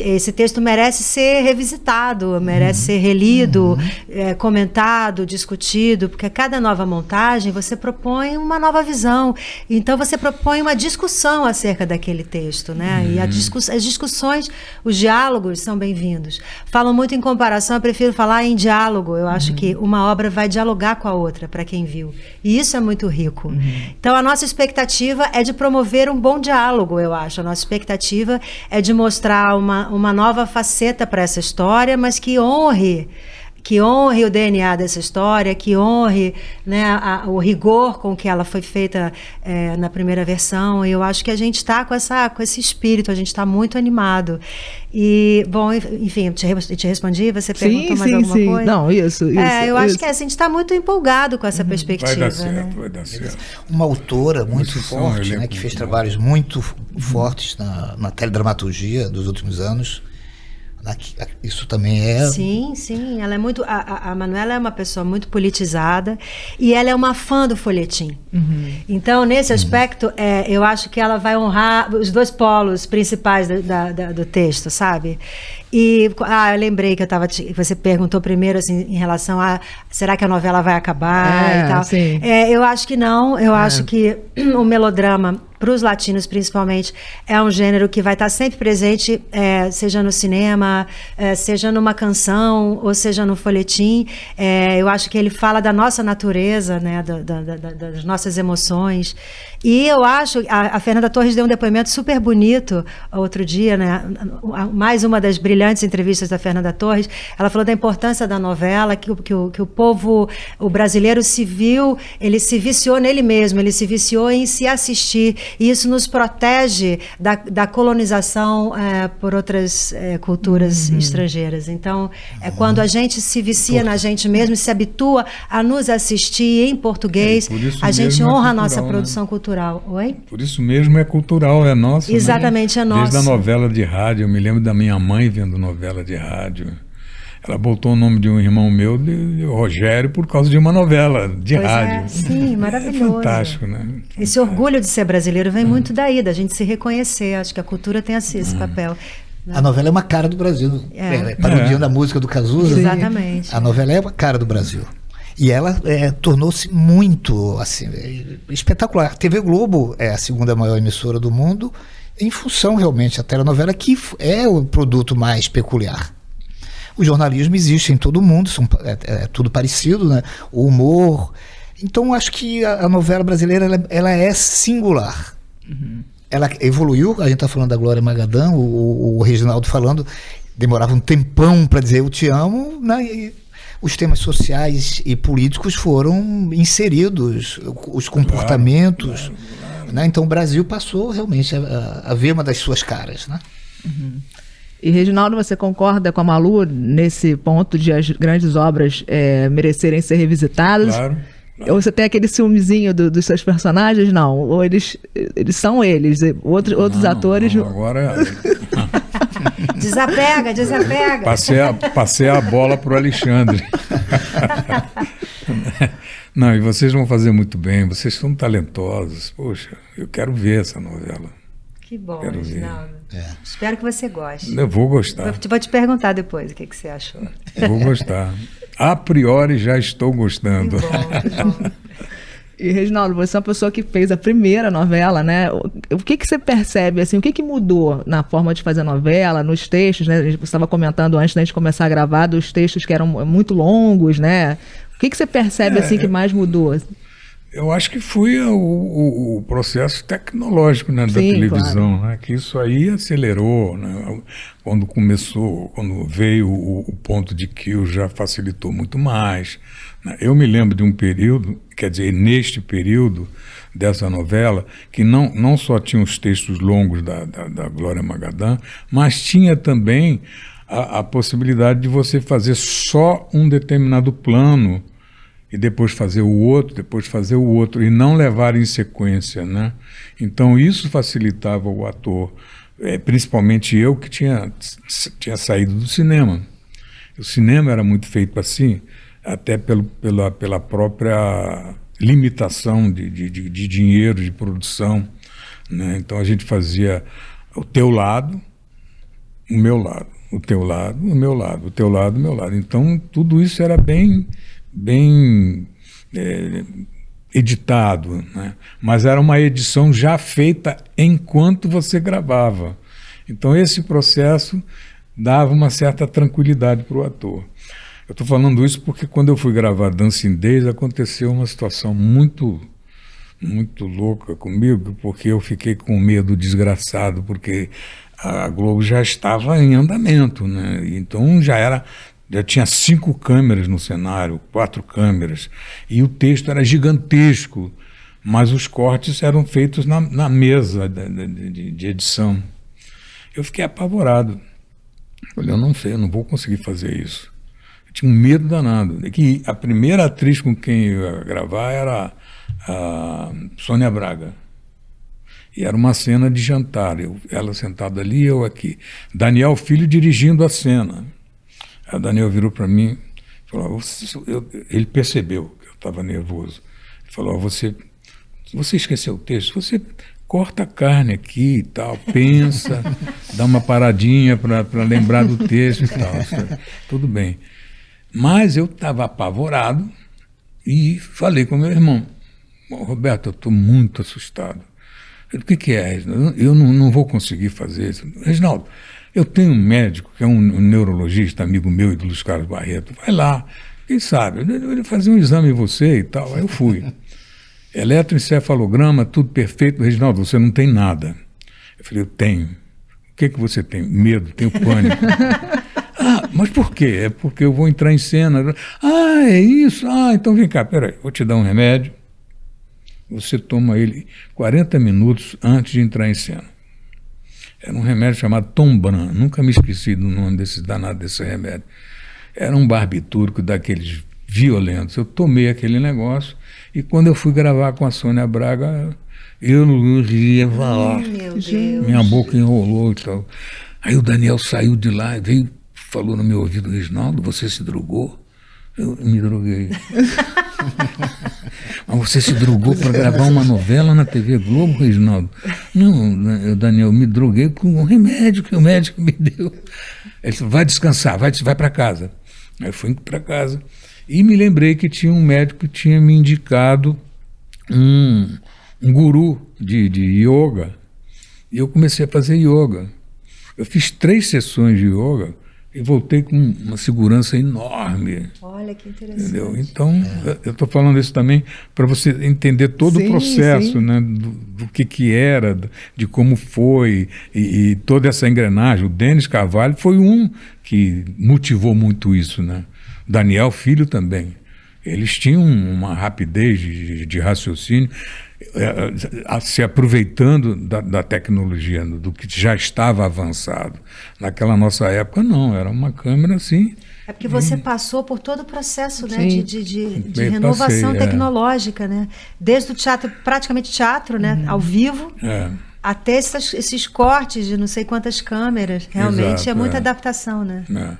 [SPEAKER 10] esse texto merece ser revisitado, merece ser relido, comentado, discutido, porque a cada nova montagem você propõe uma nova visão. Então você propõe uma discussão acerca daquele texto, né? E as discussões, os diálogos são bem-vindos. Falam muito em comparação, eu prefiro falar em diálogo. Eu acho que uma obra vai dialogar com a outra, para quem viu. E isso é muito rico. Então a nossa expectativa é de promover um bom diálogo, eu acho. A nossa expectativa é de mostrar uma nova faceta para essa história, mas que honre o DNA dessa história, que honre, né, o rigor com que ela foi feita na primeira versão. E eu acho que a gente está com esse espírito, a gente está muito animado. E, bom, enfim, eu te respondi, você perguntou mais alguma coisa?
[SPEAKER 7] Não, isso.
[SPEAKER 10] Eu acho que a gente está muito empolgado com essa perspectiva.
[SPEAKER 8] Vai dar certo,
[SPEAKER 10] né?
[SPEAKER 8] vai dar certo.
[SPEAKER 9] Uma autora muito forte, né, que fez trabalhos muito fortes na teledramaturgia dos últimos anos. Isso também é...
[SPEAKER 10] Sim, ela é muito... A Manuela é uma pessoa muito politizada e ela é uma fã do folhetim. Então, nesse aspecto, eu acho que ela vai honrar os dois polos principais do texto, sabe? E eu lembrei que você perguntou primeiro assim, em relação a será que a novela vai acabar e tal.
[SPEAKER 7] Sim.
[SPEAKER 10] Eu acho que não, eu acho que o melodrama, para os latinos principalmente, é um gênero que vai estar sempre presente, seja no cinema, seja numa canção, ou seja no folhetim. Eu acho que ele fala da nossa natureza, né, das nossas emoções. E eu acho, a Fernanda Torres deu um depoimento super bonito outro dia, né, mais uma das brilhantes entrevistas da Fernanda Torres. Ela falou da importância da novela, que o povo, o brasileiro se viciou nele mesmo, ele se viciou em se assistir. E isso nos protege da colonização por outras culturas estrangeiras. Então, quando a gente se vicia na gente mesmo e se habitua a nos assistir em português, a gente honra a nossa produção cultural. Oi?
[SPEAKER 8] Por isso mesmo é cultural, é nosso.
[SPEAKER 10] Exatamente,
[SPEAKER 8] né?
[SPEAKER 10] É nosso.
[SPEAKER 8] Desde a novela de rádio, eu me lembro da minha mãe vendo novela de rádio. Ela botou o nome de um irmão meu, de Rogério, por causa de uma novela de rádio.
[SPEAKER 10] Sim, maravilhoso.
[SPEAKER 8] É fantástico, né?
[SPEAKER 10] Esse orgulho de ser brasileiro vem muito daí, da gente se reconhecer. Acho que a cultura tem esse papel.
[SPEAKER 9] A novela é uma cara do Brasil. Parodiando a música do Cazuza.
[SPEAKER 10] Exatamente.
[SPEAKER 9] A novela é uma cara do Brasil. E ela tornou-se muito assim, espetacular. A TV Globo é a segunda maior emissora do mundo, em função realmente da telenovela, que é o produto mais peculiar. O jornalismo existe em todo mundo, é tudo parecido, né? O humor. Então, acho que a novela brasileira ela é singular. Ela evoluiu, a gente está falando da Glória Magadã, o Reginaldo falando, demorava um tempão para dizer eu te amo, né? E os temas sociais e políticos foram inseridos, os comportamentos. Claro. Né? Então o Brasil passou realmente a ver uma das suas caras. Né?
[SPEAKER 7] E, Reginaldo, você concorda com a Malu nesse ponto de as grandes obras merecerem ser revisitadas?
[SPEAKER 8] Claro.
[SPEAKER 7] Ou você tem aquele ciúmezinho dos seus personagens? Não. Ou eles são eles. Outros atores.
[SPEAKER 8] Não, agora.
[SPEAKER 10] Desapega.
[SPEAKER 8] Passei a bola pro Alexandre. Não, e vocês vão fazer muito bem, vocês são talentosos. Poxa, eu quero ver essa novela.
[SPEAKER 10] Que bom,
[SPEAKER 8] Quero ver.
[SPEAKER 10] Reginaldo. Espero que você goste.
[SPEAKER 8] Eu vou gostar.
[SPEAKER 10] Vou te perguntar depois o que você achou.
[SPEAKER 8] Vou gostar. A priori já estou gostando.
[SPEAKER 10] Que bom.
[SPEAKER 7] E, Reginaldo, você é uma pessoa que fez a primeira novela, né? O que você percebe, assim, o que mudou na forma de fazer a novela, nos textos, né? Você estava comentando antes da gente começar a gravar dos textos que eram muito longos, né? O que você percebe, assim, que mais mudou?
[SPEAKER 8] Eu acho que foi o processo tecnológico, né, da
[SPEAKER 7] Sim,
[SPEAKER 8] televisão,
[SPEAKER 7] claro.
[SPEAKER 8] né, que isso aí acelerou, né, quando veio o ponto de kill já facilitou muito mais. Né. Eu me lembro de um período, quer dizer, neste período dessa novela, que não só tinha os textos longos da Glória Magadã, mas tinha também a possibilidade de você fazer só um determinado plano e depois fazer o outro, e não levar em sequência, né? Então isso facilitava o ator, principalmente eu que tinha saído do cinema. O cinema era muito feito assim, até pela própria limitação de dinheiro, de produção, né? Então a gente fazia o teu lado, o meu lado, o teu lado, o meu lado, o teu lado, o meu lado. Então tudo isso era bem editado, né? Mas era uma edição já feita enquanto você gravava. Então esse processo dava uma certa tranquilidade para o ator. Eu estou falando isso porque quando eu fui gravar Dancing Days aconteceu uma situação muito louca comigo, porque eu fiquei com medo desgraçado, porque a Globo já estava em andamento, né? Então já tinha 5 câmeras no cenário, 4 câmeras, e o texto era gigantesco, mas os cortes eram feitos na mesa de edição. Eu fiquei apavorado. Falei, eu não sei, eu não vou conseguir fazer isso. Eu tinha um medo danado. Que a primeira atriz com quem eu ia gravar era a Sônia Braga. E era uma cena de jantar, ela sentada ali e eu aqui. Daniel Filho dirigindo a cena. Aí o Daniel virou para mim e falou, ele percebeu que eu estava nervoso. Ele falou, você esqueceu o texto, você corta a carne aqui e tal, pensa, dá uma paradinha para lembrar do texto e tal. Tudo bem. Mas eu estava apavorado e falei com meu irmão, Roberto, eu estou muito assustado. Ele, o que é, Reginaldo? Eu não vou conseguir fazer isso. Reginaldo, eu tenho um médico, que é um neurologista, amigo meu e do Luiz Carlos Barreto. Vai lá, quem sabe, ele fazia um exame em você e tal. Aí eu fui. Eletroencefalograma, tudo perfeito. Reginaldo, você não tem nada. Eu falei, eu tenho. O que você tem? Medo, tenho pânico. Ah, mas por quê? É porque eu vou entrar em cena. Ah, é isso? Ah, então vem cá, peraí, vou te dar um remédio. Você toma ele 40 minutos antes de entrar em cena. Era um remédio chamado Tombran, nunca me esqueci do nome desse remédio. Era um barbitúrico daqueles violentos. Eu tomei aquele negócio e quando eu fui gravar com a Sônia Braga, eu não ia falar.
[SPEAKER 10] Meu Deus.
[SPEAKER 8] Minha boca enrolou e tal. Aí o Daniel saiu de lá e veio, falou no meu ouvido, Reginaldo, você se drogou? Eu me droguei. Mas você se drogou para gravar uma novela na TV Globo, Reginaldo? Não, Daniel, eu me droguei com um remédio que o médico me deu. Ele falou, vai descansar, vai para casa. Aí eu fui para casa e me lembrei que tinha um médico que tinha me indicado um guru de yoga. E eu comecei a fazer yoga. Eu fiz 3 sessões de yoga e voltei com uma segurança enorme.
[SPEAKER 10] Olha que interessante.
[SPEAKER 8] Entendeu? Então, eu estou falando isso também para você entender todo o processo, né, do que era, de como foi, e toda essa engrenagem. O Denis Carvalho foi um que motivou muito isso, né? Daniel Filho também. Eles tinham uma rapidez de raciocínio, se aproveitando da tecnologia, do que já estava avançado. Naquela nossa época, não, era uma câmera assim.
[SPEAKER 10] É porque você passou por todo o processo, né,
[SPEAKER 7] Sim.
[SPEAKER 10] de
[SPEAKER 8] Bem,
[SPEAKER 10] renovação
[SPEAKER 8] passei,
[SPEAKER 10] tecnológica, né? Desde o teatro, praticamente teatro, né, ao vivo,
[SPEAKER 8] É.
[SPEAKER 10] até esses cortes de não sei quantas câmeras. Realmente
[SPEAKER 8] Exato,
[SPEAKER 10] é muita
[SPEAKER 8] é.
[SPEAKER 10] adaptação, né?
[SPEAKER 8] Né?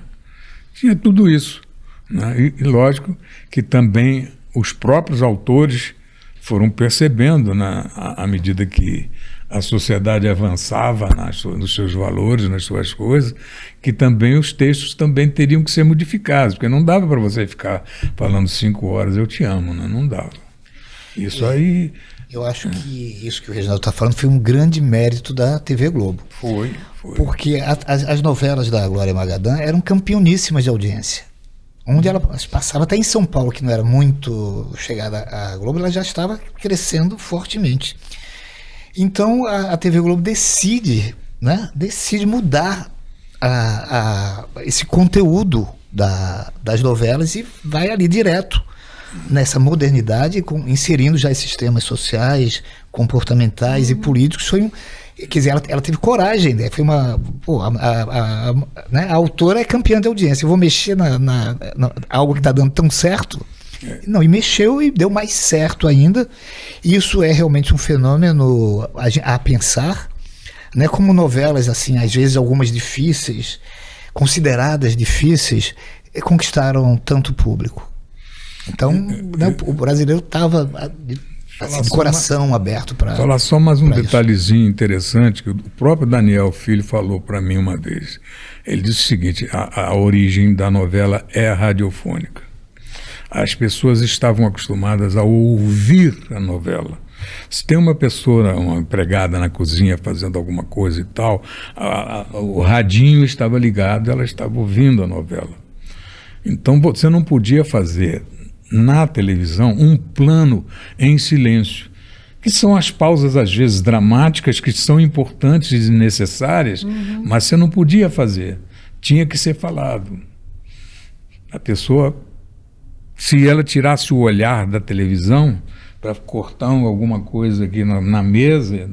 [SPEAKER 8] Tinha tudo isso. Né? E lógico que também os próprios autores foram percebendo, né, à medida que a sociedade avançava nos seus valores, nas suas coisas, que também os textos também teriam que ser modificados, porque não dava para você ficar falando 5 horas, eu te amo, né? Não dava. Isso aí...
[SPEAKER 9] Eu acho que isso que o Reginaldo está falando foi um grande mérito da TV Globo.
[SPEAKER 8] Foi.
[SPEAKER 9] Porque as novelas da Glória Magadã eram campeoníssimas de audiência. Onde ela passava, até em São Paulo, que não era muito chegada à Globo, ela já estava crescendo fortemente. Então a TV Globo decide mudar esse conteúdo das novelas e vai ali direto nessa modernidade, inserindo já esses temas sociais, comportamentais e políticos. Quer dizer, ela teve coragem, né? Foi uma... né? A autora é campeã de audiência. Eu vou mexer algo que está dando tão certo? Não, e mexeu e deu mais certo ainda. Isso é realmente um fenômeno a pensar, né? Como novelas, assim, às vezes algumas difíceis, consideradas difíceis, conquistaram tanto público. Então, né, o brasileiro estava assim, de coração aberto para...
[SPEAKER 8] Falar só mais um detalhezinho interessante, que o próprio Daniel Filho falou para mim uma vez. Ele disse o seguinte, a origem da novela é radiofônica. As pessoas estavam acostumadas a ouvir a novela. Se tem uma pessoa, uma empregada na cozinha fazendo alguma coisa e tal, o radinho estava ligado, ela estava ouvindo a novela. Então você não podia fazer na televisão um plano em silêncio, que são as pausas às vezes dramáticas, que são importantes e necessárias, mas você não podia fazer, tinha que ser falado. A pessoa, se ela tirasse o olhar da televisão para cortar alguma coisa aqui na mesa,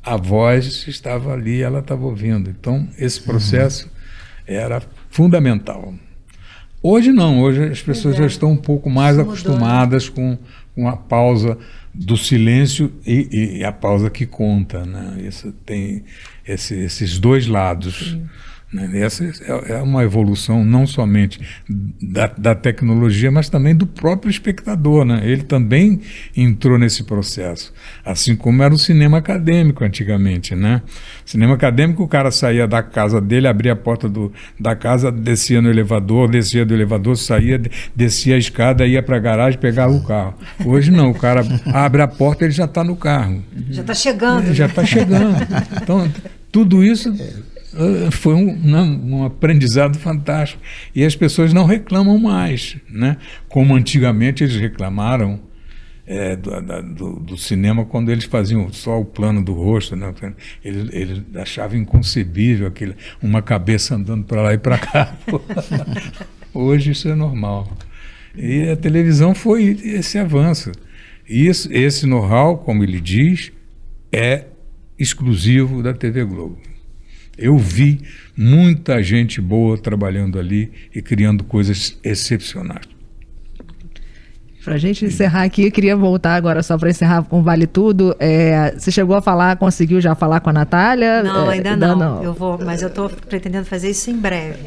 [SPEAKER 8] a voz estava ali, ela estava ouvindo. Então esse processo era fundamental. Hoje não, hoje as pessoas já estão um pouco mais acostumadas com a pausa do silêncio e a pausa que conta, né? Isso tem esses dois lados. Né? Essa é uma evolução não somente da tecnologia, mas também do próprio espectador, né? Ele também entrou nesse processo, assim como era o cinema acadêmico antigamente, né? Cinema acadêmico, o cara saía da casa dele, abria a porta da casa, descia no elevador, descia do elevador, saía, descia a escada, ia para a garagem, pegava o carro. Hoje não, o cara abre a porta, ele já está no carro.
[SPEAKER 10] Já está chegando.
[SPEAKER 8] Já está chegando. Então, tudo isso foi um aprendizado fantástico. E as pessoas não reclamam mais, né? Como antigamente eles reclamaram do cinema, quando eles faziam só o plano do rosto, né? Eles achavam inconcebível uma cabeça andando para lá e para cá. Hoje isso é normal. E a televisão foi esse avanço. E esse know-how, como ele diz, é exclusivo da TV Globo. Eu vi muita gente boa trabalhando ali e criando coisas excepcionais.
[SPEAKER 7] Para a gente encerrar aqui, eu queria voltar agora só para encerrar com Vale Tudo. Você chegou a falar, conseguiu já falar com a Natália?
[SPEAKER 10] Não, ainda não. Mas eu estou pretendendo fazer isso em breve.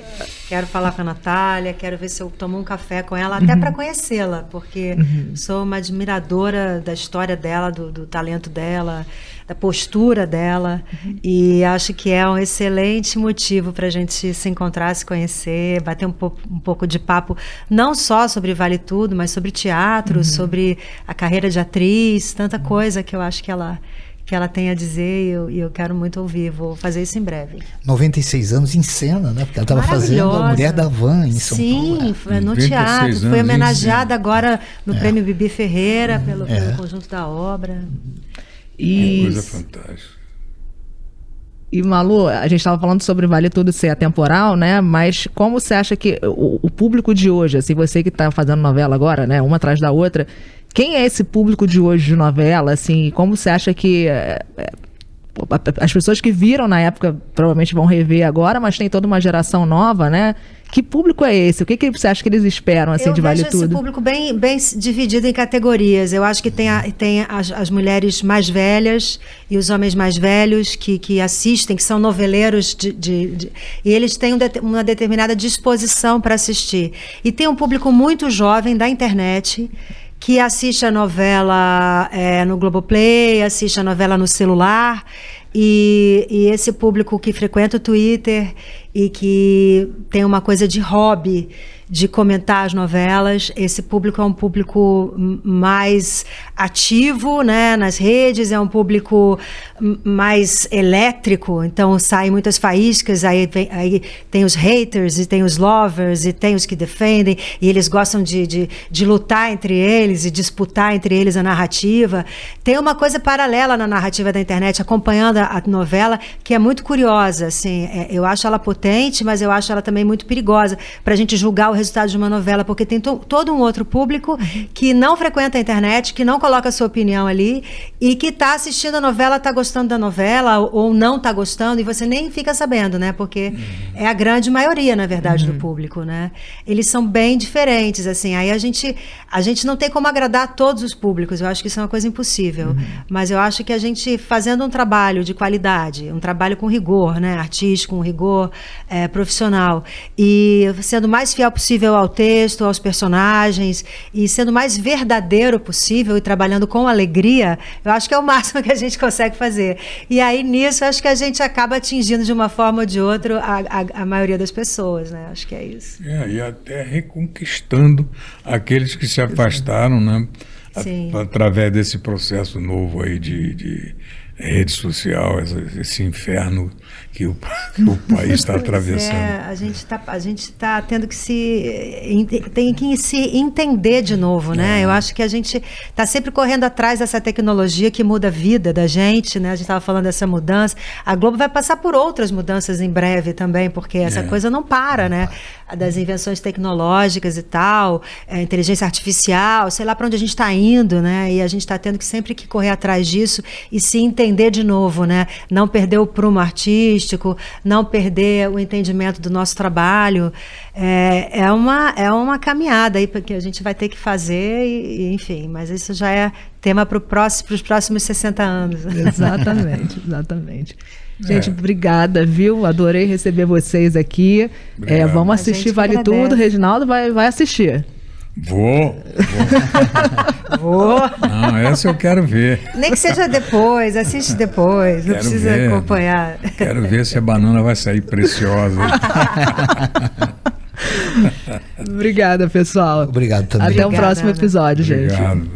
[SPEAKER 10] Quero falar com a Natália, quero ver se eu tomo um café com ela, até para conhecê-la, porque sou uma admiradora da história dela, do talento dela, da postura dela, e acho que é um excelente motivo para a gente se encontrar, se conhecer, bater um pouco de papo, não só sobre Vale Tudo, mas sobre teatro, sobre a carreira de atriz, tanta coisa que eu acho que ela tem a dizer e eu quero muito ouvir. Vou fazer isso em breve.
[SPEAKER 9] 96 anos em cena, né? Porque ela estava fazendo A Mulher da Van em São Paulo.
[SPEAKER 10] Sim, no teatro. Foi homenageada agora no Prêmio Bibi Ferreira pelo conjunto da obra.
[SPEAKER 8] Coisa fantástica.
[SPEAKER 7] E, Malu, a gente estava falando sobre Vale Tudo ser atemporal, né? Mas como você acha que o público de hoje, assim, você que está fazendo novela agora, né? Uma atrás da outra, quem é esse público de hoje de novela, assim? Como você acha que as pessoas que viram na época provavelmente vão rever agora, mas tem toda uma geração nova, né? Que público é esse? O que você acha que eles esperam, assim, de Vale
[SPEAKER 10] Eu vejo esse
[SPEAKER 7] Tudo?
[SPEAKER 10] público bem dividido em categorias. Eu acho que tem as mulheres mais velhas e os homens mais velhos que assistem, que são noveleiros, e eles têm uma determinada disposição para assistir. E tem um público muito jovem da internet que assiste a novela no Globoplay, assiste a novela no celular, e esse público que frequenta o Twitter e que tem uma coisa de hobby de comentar as novelas, esse público é um público mais ativo, né, nas redes, é um público mais elétrico, então saem muitas faíscas, aí tem os haters e tem os lovers e tem os que defendem, e eles gostam de lutar entre eles e disputar entre eles a narrativa. Tem uma coisa paralela na narrativa da internet, acompanhando a novela, que é muito curiosa, assim, eu acho ela potente, mas eu acho ela também muito perigosa para a gente julgar o resultado de uma novela, porque tem todo um outro público que não frequenta a internet, que não coloca a sua opinião ali e que está assistindo a novela, está gostando da novela ou não está gostando, e você nem fica sabendo, né? Porque é a grande maioria, na verdade, do público, né? Eles são bem diferentes, assim. Aí a gente não tem como agradar todos os públicos, eu acho que isso é uma coisa impossível. Mas eu acho que a gente, fazendo um trabalho de qualidade, um trabalho com rigor, né? Artístico, um rigor profissional, e sendo o mais fiel possível ao texto, aos personagens, e sendo o mais verdadeiro possível e trabalhando com alegria, eu acho que é o máximo que a gente consegue fazer. E aí, nisso, acho que a gente acaba atingindo de uma forma ou de outra a maioria das pessoas, né? Acho que é isso.
[SPEAKER 8] E até reconquistando aqueles que se afastaram, né? Através desse processo novo aí de rede social, esse inferno que o país está atravessando.
[SPEAKER 10] A gente tá tendo que tem que se entender de novo, né? Eu acho que a gente está sempre correndo atrás dessa tecnologia que muda a vida da gente, né? A gente estava falando dessa mudança. A Globo vai passar por outras mudanças em breve também, porque essa coisa não para, né? Das invenções tecnológicas e tal, inteligência artificial, sei lá para onde a gente está indo, né? E a gente está tendo que sempre que correr atrás disso e se entender de novo, né? Não perder o prumo artístico, não perder o entendimento do nosso trabalho. É uma caminhada aí que a gente vai ter que fazer, enfim, mas isso já é tema para os próximos 60 anos.
[SPEAKER 7] Exatamente. Gente, obrigada, viu? Adorei receber vocês aqui. Vamos assistir Vale Tudo. Reginaldo vai assistir.
[SPEAKER 8] Vou. Não, essa eu quero ver.
[SPEAKER 10] Nem que seja depois, assiste depois, não precisa acompanhar.
[SPEAKER 8] Quero ver se a banana vai sair preciosa.
[SPEAKER 7] Obrigada, pessoal.
[SPEAKER 9] Obrigado também.
[SPEAKER 7] Até o próximo episódio, gente.
[SPEAKER 8] Obrigado.